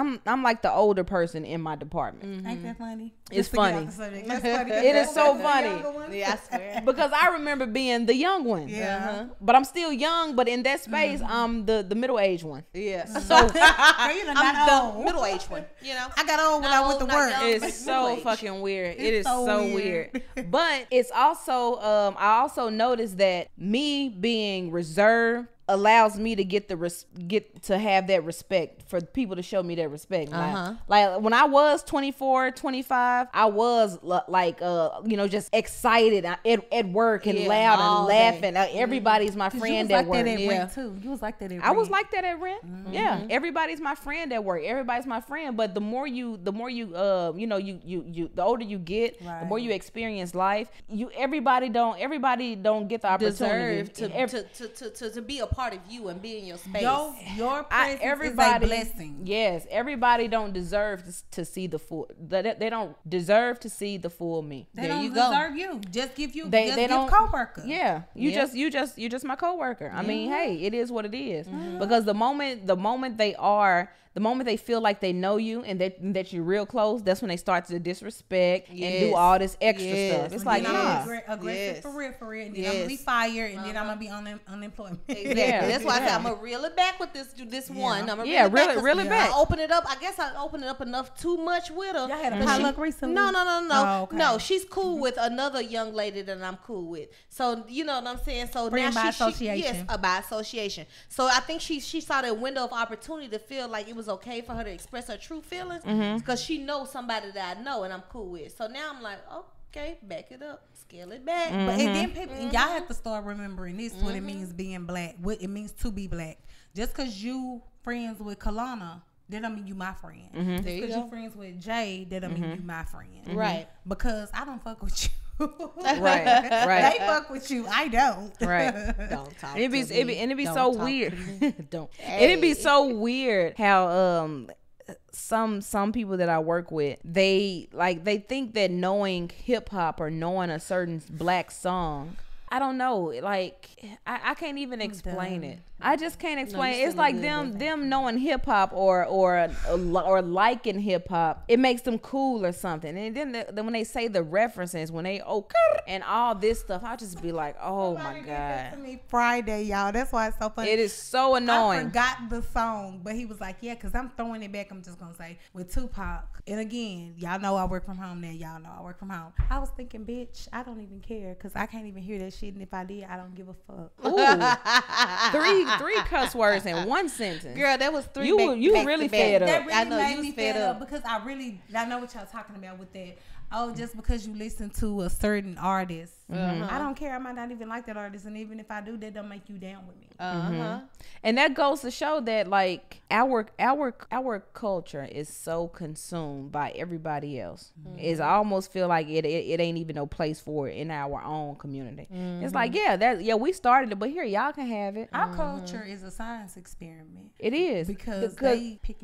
the older person in my department. Ain't that funny? It's funny. That's funny. It is so funny. Yeah, I swear. Because I remember being the young one. Yeah. But I'm still young, but in that space, I'm the middle-aged one. Yeah. So I'm the middle-aged one. I got old when I went to work. It's so fucking weird. It is so weird. But it's also, I also noticed that me being reserved allows me to get to have that respect, for people to show me that respect. Like when I was 24, 25, I was like just excited at work and loud and laughing. Everybody's my friend at work. You was like that at rent. I was like that at rent. Yeah, everybody's my friend at work. Everybody's my friend. But the older you get, the more you experience life. Everybody don't get the opportunity to be a part of you and be in your space. Your presence is a blessing. Yes, everybody don't deserve to see the full. They don't deserve to see the full me. They don't deserve you. Just give you. They give coworker. Yeah, you're just my coworker. I mean, hey, it is what it is. Because the moment they feel like they know you and that you're real close, that's when they start to disrespect and do all this extra stuff. It's like, nah. Aggressive for real. And then I'm gonna be fired, and then I'm gonna be unemployment. Exactly. That's why I said I'm gonna reel it back with this one. I'm gonna reel it back. I open it up. I guess I opened it up enough too much with her. Y'all had a potluck recently? No. Oh, okay. No, she's cool with another young lady that I'm cool with. So you know what I'm saying. So Friend now by association. Yes, by association. So I think she saw that window of opportunity to feel like it was okay for her to express her true feelings because she knows somebody that I know and I'm cool with. So now I'm like, okay, back it up, scale it back. But and then people, y'all have to start remembering this: what it means being black, what it means to be black. Just because you friends with KeLanna, that don't mean you my friend. Just because you friends with Jay, that don't mean you my friend. Right? Because I don't fuck with you. Right. They fuck with you. I don't. Right. Don't talk. It'd be Don't so talk weird. Don't. It'd be so weird how some people that I work with, they think that knowing hip hop or knowing a certain black song, I don't know, like I can't even explain it. I just can't explain it. It's like them knowing hip hop or liking hip hop, it makes them cool or something. And then when they say the references, when they and all this stuff, I just be like, oh my god. That to me Friday, y'all. That's why it's so funny. It is so annoying. I forgot the song, but he was like, yeah, because I'm throwing it back. I'm just gonna say with Tupac. And again, y'all know I work from home now. Y'all know I work from home. I was thinking, bitch, I don't even care because I can't even hear that shit. And if I did, I don't give a fuck. Ooh. Three cuss words in one sentence. Girl, that was three. You really fed up. That really I know made you me fed fed up up because I know what y'all talking about with that. Oh, just because you listen to a certain artist, I don't care. I might not even like that artist, and even if I do, that don't make you down with me. And that goes to show that like our culture is so consumed by everybody else. It's I almost feel like it ain't even no place for it in our own community. It's like we started it, but here y'all can have it. Our culture is a science experiment. It is because they pick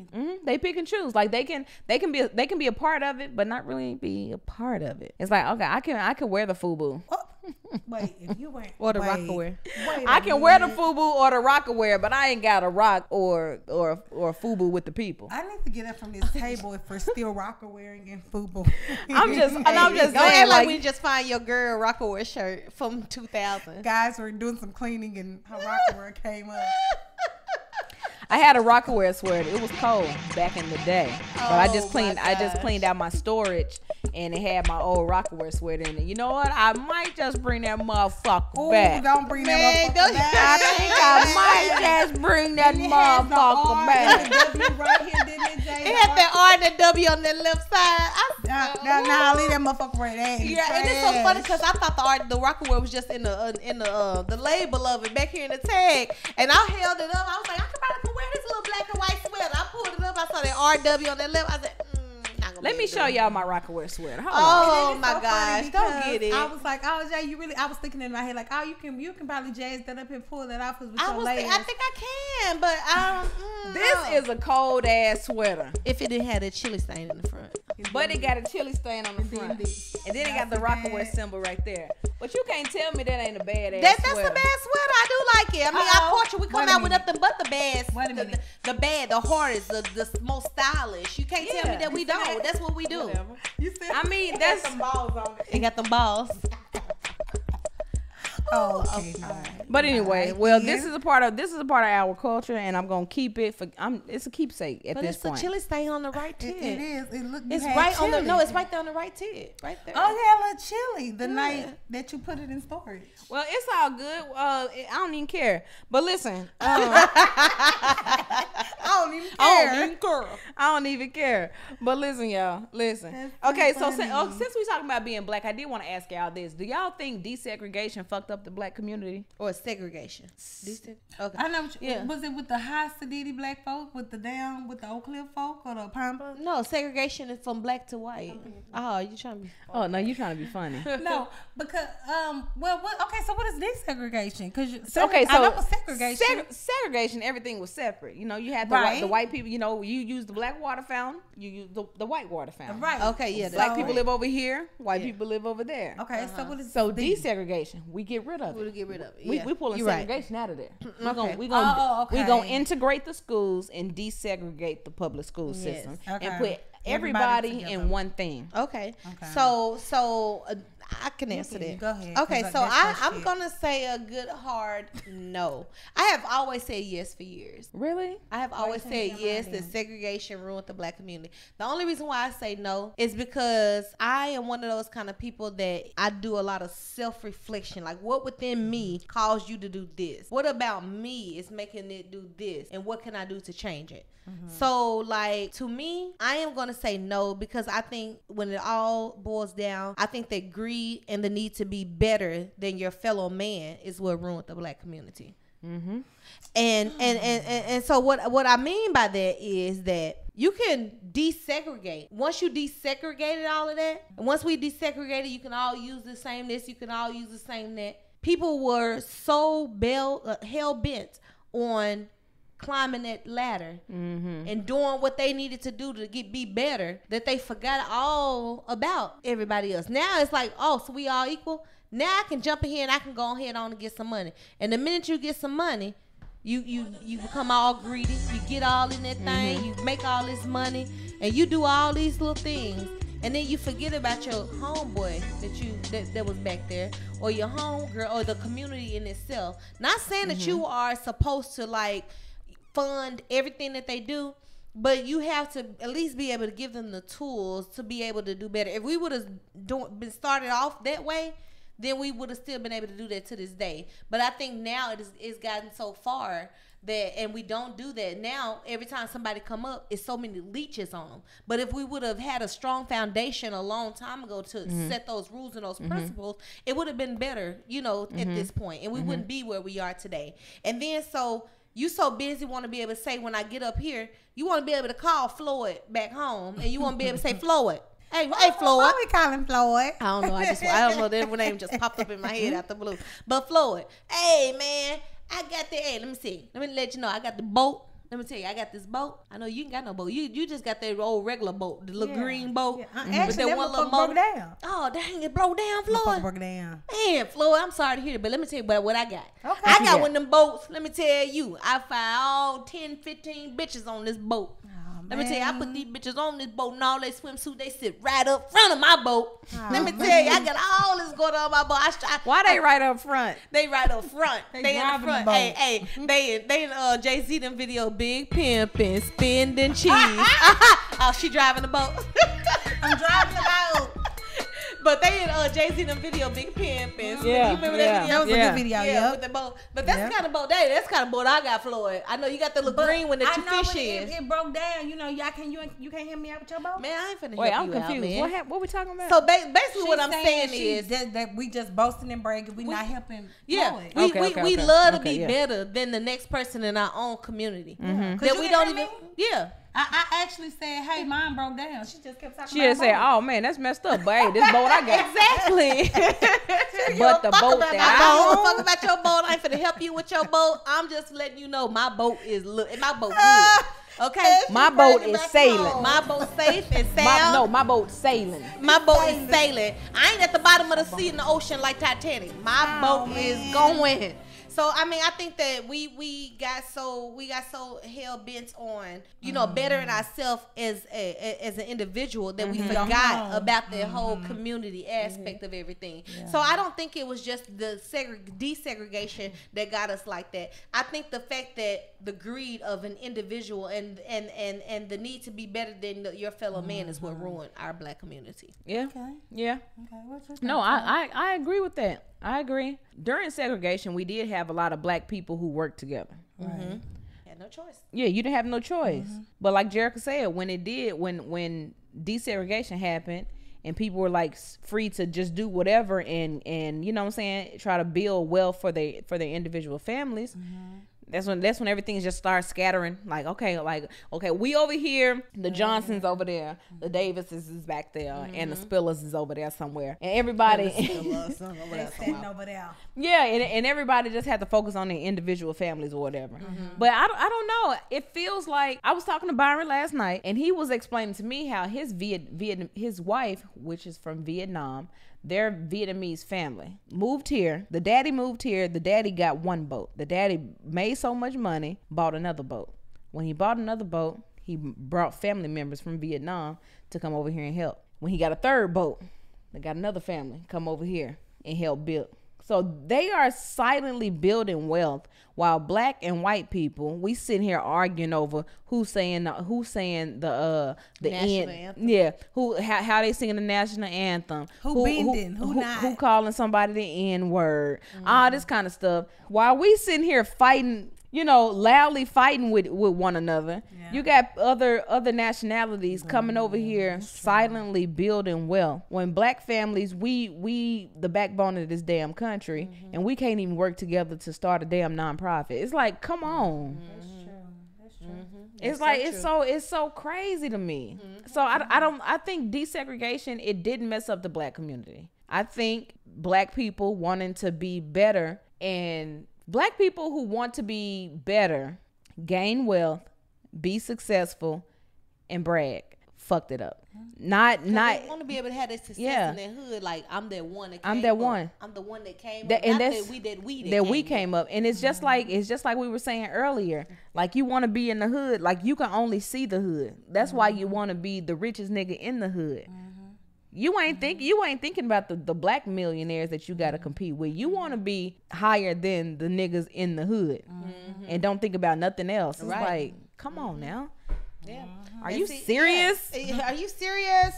and choose. Like they can be a part of it, but not really be a part of it. It's like, okay, I can wear the FUBU. Wait, if you wear or the Rockaware. I can wear the FUBU or the Rockaware, but I ain't got a rock or FUBU with the people. I need to get up from this table if we're still Rockaware and FUBU. I'm just Don't saying, act like we just find your girl Rockaware shirt from 2000. Guys were doing some cleaning and her Rockaware came up. I had a Rockaware sweater. It was cold back in the day, but I just cleaned out my storage, and it had my old Rockaware sweater in it. You know what? I might just bring that motherfucker back. Don't bring that motherfucker back. I think I might just bring that motherfucker back. Right here, didn't it, Jay? It had the R and the W on the left side. Now leave that motherfucker right there. Yeah, and it's so funny because I thought the Rockaware was just in the label of it back here in the tag, and I held it up. I was like, I could probably wear this little black and white sweater. I pulled it up. I saw that RW on that left. I said, let me show y'all my Rockaware sweater. Hold on. So My gosh, don't get it. I was like, oh Jay, I was thinking in my head like, oh, you can probably jazz that up and pull that off with your layers. I think I can, but I don't. This is a cold ass sweater. If it didn't have a chili stain in the front. But it got a chili stain on the front. And then it got the Rockaware symbol right there. But you can't tell me that ain't a bad ass That's sweater. a bad sweater. I do like it. I mean, our culture, we come out with nothing but the bad. Wait a minute. The bad, the hardest, the most stylish. You can't tell me that we don't. That's what we do. Whatever. You said I mean, that's some balls on it. It got them balls. Oh, okay. But anyway, well, this is a part of our culture, and I'm gonna keep it for. It's a keepsake at this point. But it's a chili stain on the right tit. It is. It's right on the. No, it's right there on the right tit, right there. Oh, yeah, a little chili the night that you put it in storage. Well, it's all good. I don't even care. But listen, I don't even care. I don't even care. But listen, y'all. Listen. Okay, so since we talking about being black, I did want to ask y'all this: do y'all think desegregation fucked up the black community? Or segregation? Okay. I know. Was it with the high sedity black folk, with the Oak Cliff folk, or the Pampa? No, segregation is from black to white. Oh, you trying to be? Oh no, you trying to be funny? No, because okay. So what is desegregation? Because okay, so I know what segregation. Segregation, everything was separate. You know, you had the white people. You know, you use the black water fountain. You use the white water fountain. Right. Okay. Yeah. Black people live over here. White people live over there. Okay. So what is desegregation? We get rid of it. We'll get rid of it. We pulling segregation out of there. Okay. We're gonna integrate the schools and desegregate the public school system and put everybody in one thing. Okay. So I can answer that. Go ahead. Okay, so I'm gonna say a good hard no. I have always said yes for years. Really? I have always said yes that segregation ruined the black community. The only reason why I say no is because I am one of those kind of people that I do a lot of self-reflection. Like, what within me caused you to do this? What about me is making it do this? And what can I do to change it? So, like, to me, I am going to say no, because I think when it all boils down, I think that greed and the need to be better than your fellow man is what ruined the black community. And so what I mean by that is that you can desegregate. Once you desegregated all of that, and once we desegregated, you can all use the same this, you can all use the same that. People were so hell-bent on climbing that ladder and doing what they needed to do to be better that they forgot all about everybody else. Now it's like, oh, so we all equal? Now I can jump in here and I can go ahead on and get some money. And the minute you get some money, you become all greedy. You get all in that thing. You make all this money and you do all these little things. And then you forget about your homeboy that was back there, or your homegirl, or the community in itself. Not saying that you are supposed to like fund everything that they do, but you have to at least be able to give them the tools to be able to do better. If we would have been started off that way, then we would have still been able to do that to this day. But I think now it's gotten so far that, and we don't do that now. Every time somebody come up, it's so many leeches on them. But if we would have had a strong foundation a long time ago to set those rules and those principles, it would have been better, at this point, and we wouldn't be where we are today. And then so you so busy want to be able to say, when I get up here, you want to be able to call Floyd back home, and you want to be able to say, Floyd, hey Floyd. Why we call him Floyd? I don't know. I don't know. That name just popped up in my head out the blue. But Floyd, hey man, I got the. Hey, let me see. Let me let you know. I got the boat. Let me tell you, I got this boat. I know you ain't got no boat. You just got that old regular boat, the little green boat. Yeah. Actually, that one little broke down. Oh, dang, it broke down, Floyd. Broke down. Man, Floyd, I'm sorry to hear it, but let me tell you about what I got. Okay. I got one of them boats. Let me tell you, I found all 10, 15 bitches on this boat. Let me tell you, I put these bitches on this boat and all they swimsuit, they sit right up front of my boat. Let me tell you, I got all this going on my boat. Why they right up front? They right up front. They in the front. The hey, they in Jay-Z them video, big pimpin', spending cheese. Oh, she driving the boat. I'm driving the boat. But they in Jay-Z them video, big pimpin'. Yeah, You remember that video? That was a good video, Yeah, with the boat. But that's the kind of boat that's the kind of boat I got, Floyd. I know you got the little green one that you fish in. It broke down. You know, you can't help me out with your boat. Man, I ain't finna Wait, help I'm you confused. out, man. What we talking about? So basically what I'm saying is is that we just boasting and bragging. We not helping. yeah, Floyd. we love to be better than the next person in our own community. That we don't even I actually said, hey, mine broke down. She just kept talking She about just said, "Oh man, that's messed up." But hey, this boat I got. Exactly. But the boat that I own, fuck about your boat. I ain't finna help you with your boat. I'm just letting you know my boat is my boat good. Okay. my boat is sailing. My boat safe and sound. My boat sailing. My boat is sailing. I ain't at the bottom of the sea in the ocean like Titanic. My boat is going. So I mean, I think that we got so hell bent on bettering ourselves as an individual that we forgot about the whole community aspect of everything. Yeah. So I don't think it was just the desegregation that got us like that. I think the fact that the greed of an individual and the need to be better than your fellow man is what ruined our black community. Yeah. Okay. Yeah. Okay. No, I agree with that. I agree. During segregation, we did have a lot of black people who worked together. Right. Had no choice. Yeah, you didn't have no choice. But like Jherica said, when desegregation happened and people were like free to just do whatever and you know what I'm saying, try to build wealth for their individual families. That's when everything just starts scattering. Like okay, we over here, the Johnsons over there, the Davises is back there, and the Spillers is over there somewhere, and everybody sitting over there. Yeah, and everybody just had to focus on their individual families or whatever. But I don't know. It feels like I was talking to Byron last night, and he was explaining to me how his wife, which is from Vietnam, their Vietnamese family moved here. The daddy moved here. The daddy got one boat. The daddy made so much money, bought another boat. When he bought another boat, he brought family members from Vietnam to come over here and help. When he got a third boat, they got another family come over here and help build. So they are silently building wealth while black and white people, we sitting here arguing over who's saying the national anthem. Yeah, how they singing the national anthem. Who not? Who calling somebody the N-word. All this kind of stuff. While we sitting here fighting, loudly fighting with one another. Yeah. You got other nationalities coming over here silently building wealth. When black families, we the backbone of this damn country, and we can't even work together to start a damn nonprofit. It's like, come on. That's true. It's like it's so crazy to me. So I think desegregation, it didn't mess up the black community. I think black people wanting to be better, and black people who want to be better, gain wealth, be successful, and brag, fucked it up. Not they want to be able to have that success in their hood. Like, I'm that one that came I'm that one. I'm the one that came that, up. And not that's, that we came up. And it's just like we were saying earlier. Like, you want to be in the hood. Like, you can only see the hood. That's why you want to be the richest nigga in the hood. You ain't thinking about the black millionaires that you got to compete with. You want to be higher than the niggas in the hood, and don't think about nothing else. It's like, come on now. Yeah. Are you serious? Yeah. Are you serious?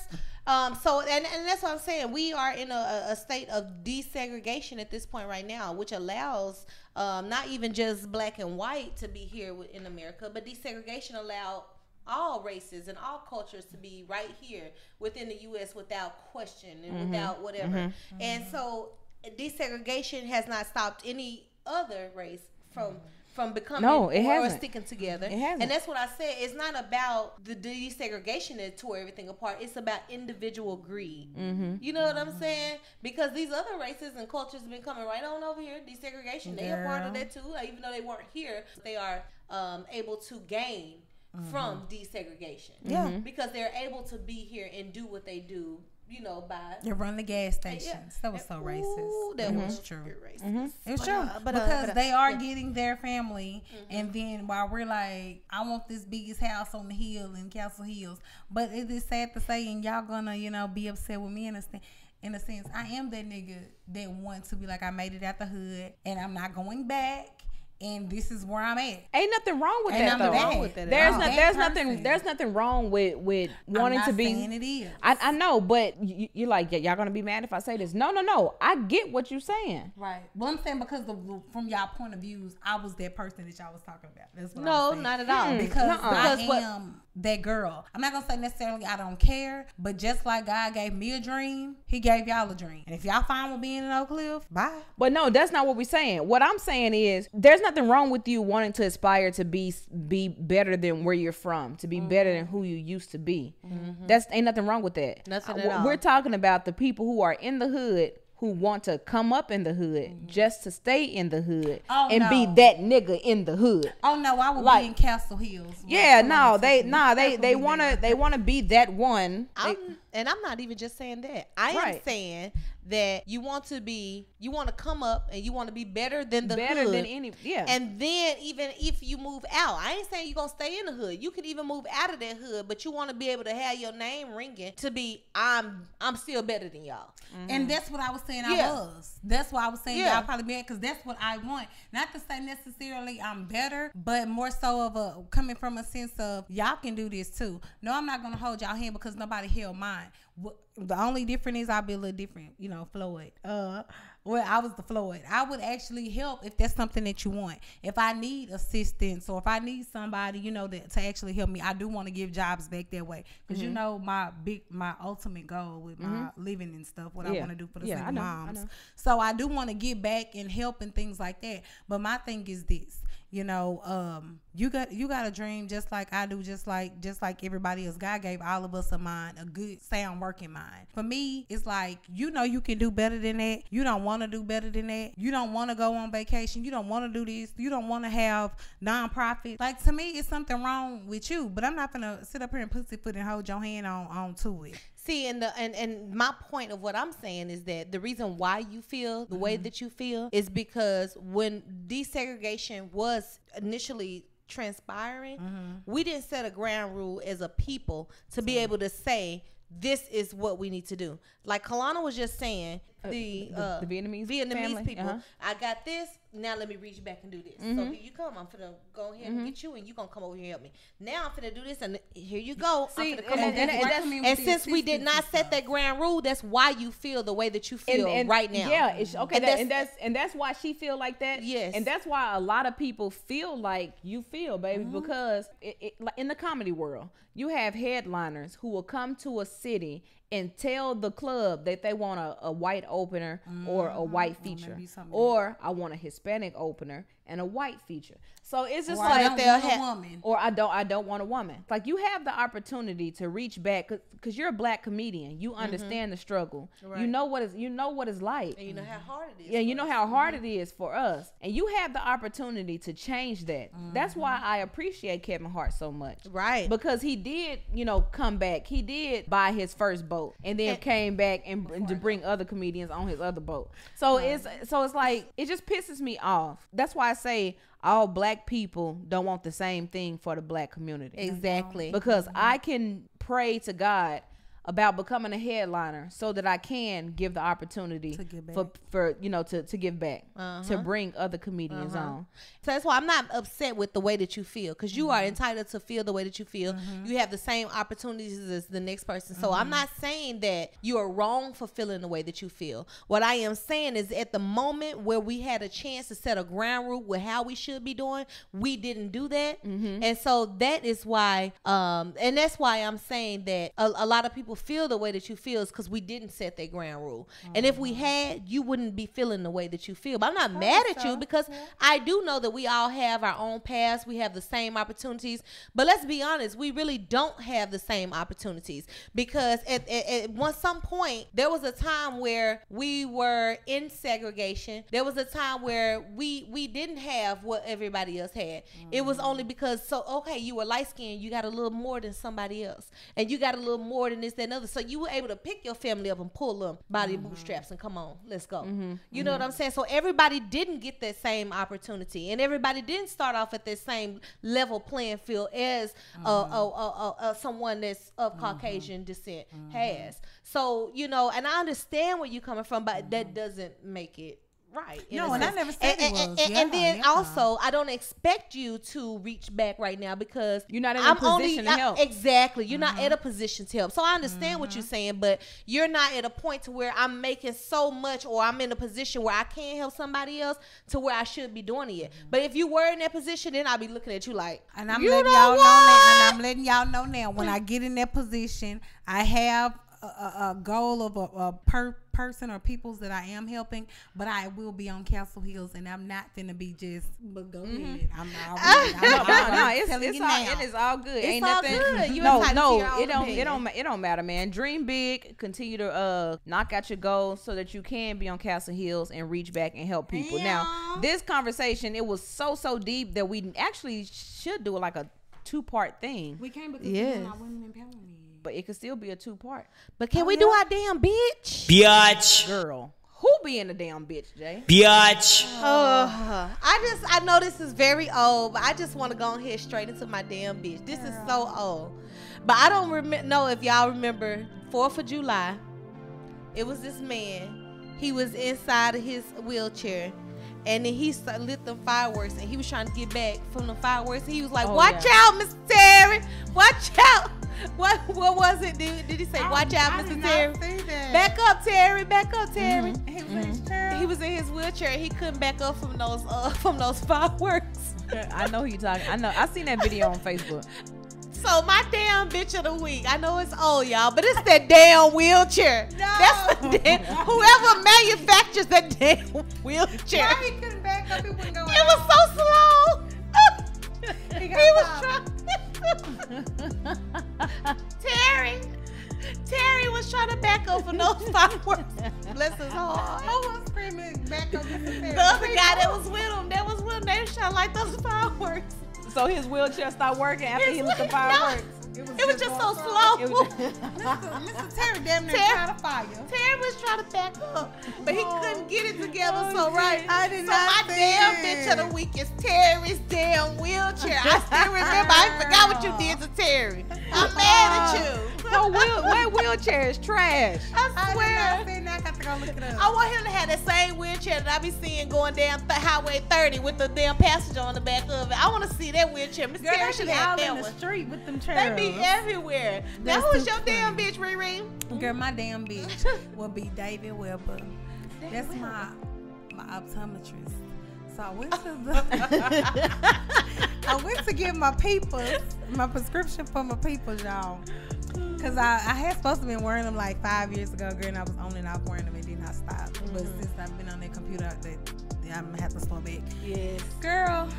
So that's what I'm saying. We are in a state of desegregation at this point right now, which allows not even just black and white to be here in America, but desegregation allowed all races and all cultures to be right here within the U.S. without question and without whatever. And so desegregation has not stopped any other race from from becoming it or hasn't. sticking together. It hasn't. And that's what I said. It's not about the desegregation that tore everything apart. It's about individual greed. You know what I'm saying? Because these other races and cultures have been coming right on over here. Desegregation, they are part of that too. Even though they weren't here, they are able to gain from desegregation. Yeah. Because they're able to be here and do what they do. You know, by they run the gas stations. That was so racist. That was true. Racist. It's true because they are getting their family, and then while we're like, I want this biggest house on the hill in Castle Hills, but it is sad to say, and y'all gonna be upset with me in a sense. I am that nigga that wants to be like, I made it out the hood, and I'm not going back. And this is where I'm at. Ain't nothing wrong with that though. There's nothing wrong with wanting to be. Saying it is. I know, but you're like, y'all gonna be mad if I say this? No. I get what you're saying. Right. Well, I'm saying because from y'all point of views, I was that person that y'all was talking about. That's what no, I'm saying. not at all. Because I am that girl. I'm not gonna say necessarily I don't care, but just like God gave me a dream, He gave y'all a dream. And if y'all fine with being in Oak Cliff, bye. But no, that's not what we're saying. What I'm saying is, there's nothing wrong with you wanting to aspire to be better than where you're from, to be better than who you used to be. That's ain't nothing wrong with that. Nothing at all. We're talking about the people who are in the hood, who want to come up in the hood just to stay in the hood be that nigga in the hood. Oh no, I would be in Castle Hills. Yeah, they wanna be that one. And I'm not even just saying that. I am saying that you want to come up and you want to be better than the hood. Than any, And then even if you move out, I ain't saying you're going to stay in the hood. You could even move out of that hood, but you want to be able to have your name ringing to be, I'm still better than y'all. And that's what I was saying I was. That's why I was saying y'all probably better, because that's what I want. Not to say necessarily I'm better, but more so of coming from a sense of y'all can do this too. No, I'm not going to hold y'all hand because nobody held mine. The only difference is I'll be a little different, Floyd. Well, I was the Floyd. I would actually help if that's something that you want. If I need assistance or if I need somebody, to actually help me, I do want to give jobs back that way. Because my ultimate goal with my living and stuff, what I want to do for the single moms. So I do want to give back and help and things like that. But my thing is this. You got a dream just like I do, just like everybody else. God gave all of us a mind, a good sound working mind. For me, it's like, you can do better than that. You don't want to do better than that. You don't want to go on vacation. You don't want to do this. You don't want to have nonprofit. Like, to me, it's something wrong with you, but I'm not gonna sit up here and pussyfoot and hold your hand on to it. See, and my point of what I'm saying is that the reason why you feel the way that you feel is because when desegregation was initially transpiring, we didn't set a ground rule as a people to be able to say, this is what we need to do. Like KeLanna was just saying, the Vietnamese people, I got this, now let me reach back and do this. So here you come, I'm finna go ahead and get you, and you gonna come over here and help me. Now I'm finna do this, and here you go. See, I'm finna come over here. And since we did not set that ground rule, that's why you feel the way that you feel right now. Yeah, it's okay. And that's why she feel like that. Yes. And that's why a lot of people feel like you feel, baby, because in the comedy world, you have headliners who will come to a city and tell the club that they want a white opener or a white feature, or I want a Hispanic opener and a white feature. So it's just like they'll have a woman, or I don't want a woman. Like, you have the opportunity to reach back because you're a black comedian. You understand the struggle. Right. You know what it's like. And you know how hard it is. Yeah, you know how hard it is for us. And you have the opportunity to change that. That's why I appreciate Kevin Hart so much. Right. Because he did, come back. He did buy his first boat and then came back and to bring other comedians on his other boat. So it's like, it just pisses me off. That's why I say all black people don't want the same thing for the black community. Exactly. Because I can pray to God about becoming a headliner so that I can give the opportunity to give back. to give back, to bring other comedians on. So that's why I'm not upset with the way that you feel, because you are entitled to feel the way that you feel. You have the same opportunities as the next person. So I'm not saying that you are wrong for feeling the way that you feel. What I am saying is, at the moment where we had a chance to set a ground rule with how we should be doing, we didn't do that. And so that is why, and that's why I'm saying that a lot of people feel the way that you feel is because we didn't set that ground rule. And if we had, you wouldn't be feeling the way that you feel. But I'm not mad at you, because I do know that we all have our own paths. We have the same opportunities. But let's be honest, we really don't have the same opportunities, because at some point, there was a time where we were in segregation. There was a time where we didn't have what everybody else had. It was only because, you were light skinned, you got a little more than somebody else, and you got a little more than this, that, and other. So you were able to pick your family up and pull them by the bootstraps and come on, let's go. You know what I'm saying? So everybody didn't get that same opportunity, and everybody didn't start off at that same level playing field as someone that's of Caucasian descent has. So, you know, and I understand where you're coming from, but that doesn't make it right. No, and I never said it was. And then also, I don't expect you to reach back right now, because you're not in a position to help. Exactly. You're not at a position to help. So I understand what you're saying, but you're not at a point to where I'm making so much, or I'm in a position where I can't help somebody else to where I should be doing it. But if you were in that position, then I'll be looking at you like, and I'm letting y'all know now. And I'm letting y'all know now, when I get in that position, I have a goal of a person or peoples that I am helping, but I will be on Castle Hills, and I'm not finna be just. But go ahead. I'm it is all good. It's Ain't all nothing. good. It don't matter, man. Dream big. Continue to knock out your goals so that you can be on Castle Hills and reach back and help people. Now, this conversation, it was so deep that we actually should do like a 2-part thing. We can't, because we're not women empowerment. But it could still be a 2-part. But can we do our damn bitch? Biatch. Girl, who be in the damn bitch, Jay? Biatch. I know this is very old, but I just want to go ahead straight into my damn bitch. This is so old. But I don't know if y'all remember 4th of July. It was this man. He was inside of his wheelchair, and then he lit them fireworks, and he was trying to get back from the fireworks. And he was like, "Watch out, Mr. Terry! Watch out!" What was it? Did he say, "Watch out, Mr. Terry"? Back up, Terry! Back up, Terry! He was in his wheelchair. He couldn't back up from those fireworks. I know who you talking. I know. I seen that video on Facebook. So my damn bitch of the week. I know it's old, y'all, but it's that damn wheelchair. No. That's whoever manufactures that damn wheelchair. Why he couldn't back up? He wouldn't go. It was so slow. He was trying. Terry was trying to back up from those fireworks. Bless his heart. Who was screaming back up? The other guy that was with him. They was trying to light those fireworks. So his wheelchair stopped working after he lit the fireworks. It was just so slow. Mr. Terry damn near tried to fire. Terry was trying to back up, but he couldn't get it together. I did not. My damn bitch of the week is Terry's damn wheelchair. I still remember. I forgot what you did to Terry. I'm mad at you. That wheelchair is trash. I swear. I got to go look it up. I want him to have that same wheelchair that I be seeing going down Highway 30 with the damn passenger on the back of it. I want to see that wheelchair. Mr. Terry should have that one. one. The street with them trails. They be everywhere. Now, who's your damn bitch, RiRi? Girl, my damn bitch will be David Weber. That's my optometrist. So I went to get my prescription for my peoples, y'all. Cause I had supposed to been wearing them like 5 years ago, girl, and I was on and off wearing them and then I stopped. But since I've been on that computer, I'm gonna have to slow back. Yes. Girl,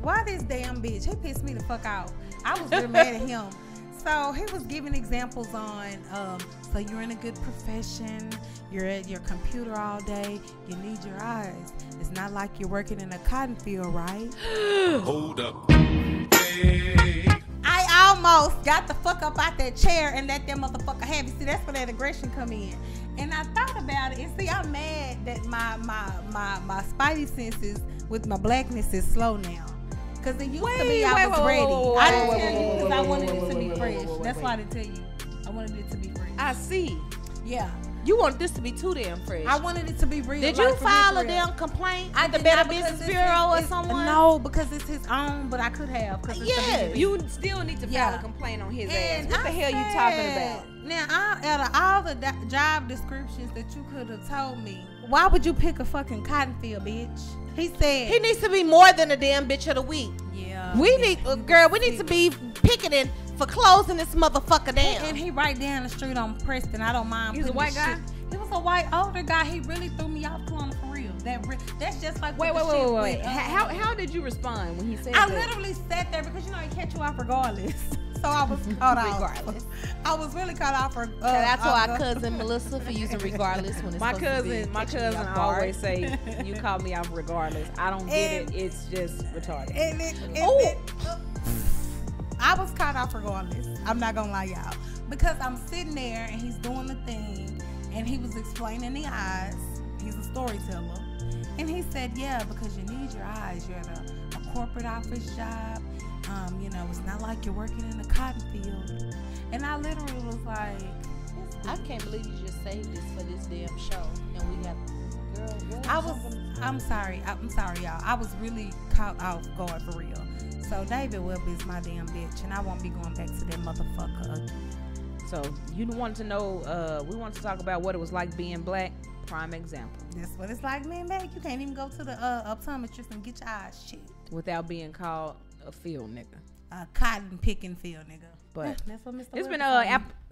why this damn bitch? He pissed me the fuck out. I was really mad at him. So he was giving examples on, so you're in a good profession, you're at your computer all day, you need your eyes. It's not like you're working in a cotton field, right? Hold up. Hey. I almost got the fuck up out that chair and let that motherfucker have it. See, that's where that aggression come in. And I thought about it, and see, I'm mad that my spidey senses with my blackness is slow now. Cause it used to be I was ready. I didn't tell you because I wanted it to be fresh. That's why I didn't tell you. I wanted it to be fresh. I see. Yeah. You want this to be too damn fresh. I wanted it to be real. Did you file a damn complaint at the Better Business Bureau or someone? No, because it's his own, but I could have. Yeah. You still need to file a complaint on his ass. What the hell you talking about? Now, out of all the job descriptions that you could have told me, why would you pick a fucking cotton field, bitch? He said he needs to be more than a damn bitch of the week. Yeah. We need to be picketing for closing this motherfucker down. And he right down the street on Preston. I don't mind. He's a white guy? He was a white older guy. He really threw me off, KeLanna, for real. That's just like wait. With, How did you respond when he said I that? literally sat there because he catch you off regardless. So I was caught off. Regardless. I was really caught off for. That's why our cousin Melissa for using regardless when it's my supposed to be cousin catching me off guard. always say, "You call me off regardless." I don't get it. It's just retarded. I was caught off regardless. I'm not gonna lie, y'all, because I'm sitting there and he's doing the thing, and he was explaining the eyes. He's a storyteller, and he said, "Yeah, because you need your eyes. You're at a corporate office job. It's not like you're working in a cotton field." And I literally was like, I can't believe you just saved this for this damn show, and we got. Girl, I'm sorry, y'all. I was really caught off guard for real. So David Webb is my damn bitch, and I won't be going back to that motherfucker again. So you want to know? We want to talk about what it was like being black. Prime example. That's what it's like, man. Back, you can't even go to the optometrist and get your eyes checked Without being called a field nigga. A cotton picking field nigga. But that's what Mr. it's Webb been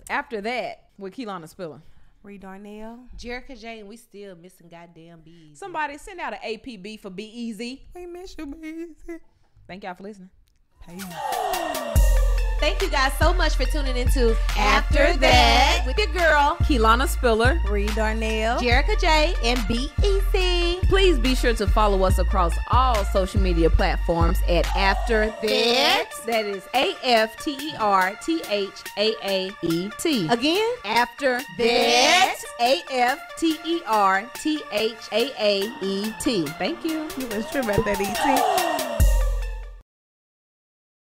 after that with KeLanna Spiller. Reed Darnell. Jherica Jay, and we still missing goddamn bees. Somebody send out an APB for Be Easy. We miss you, Be Easy. Thank y'all for listening. Peace. Thank you guys so much for tuning into After That with your girl, KeLanna Spiller, Reed Darnell, Jherica Jay, and Be Easy. Please be sure to follow us across all social media platforms at After That. That is AFTERTHAAET. Again, After That. AFTERTHAAET. Thank you. You was sure about that, E.T.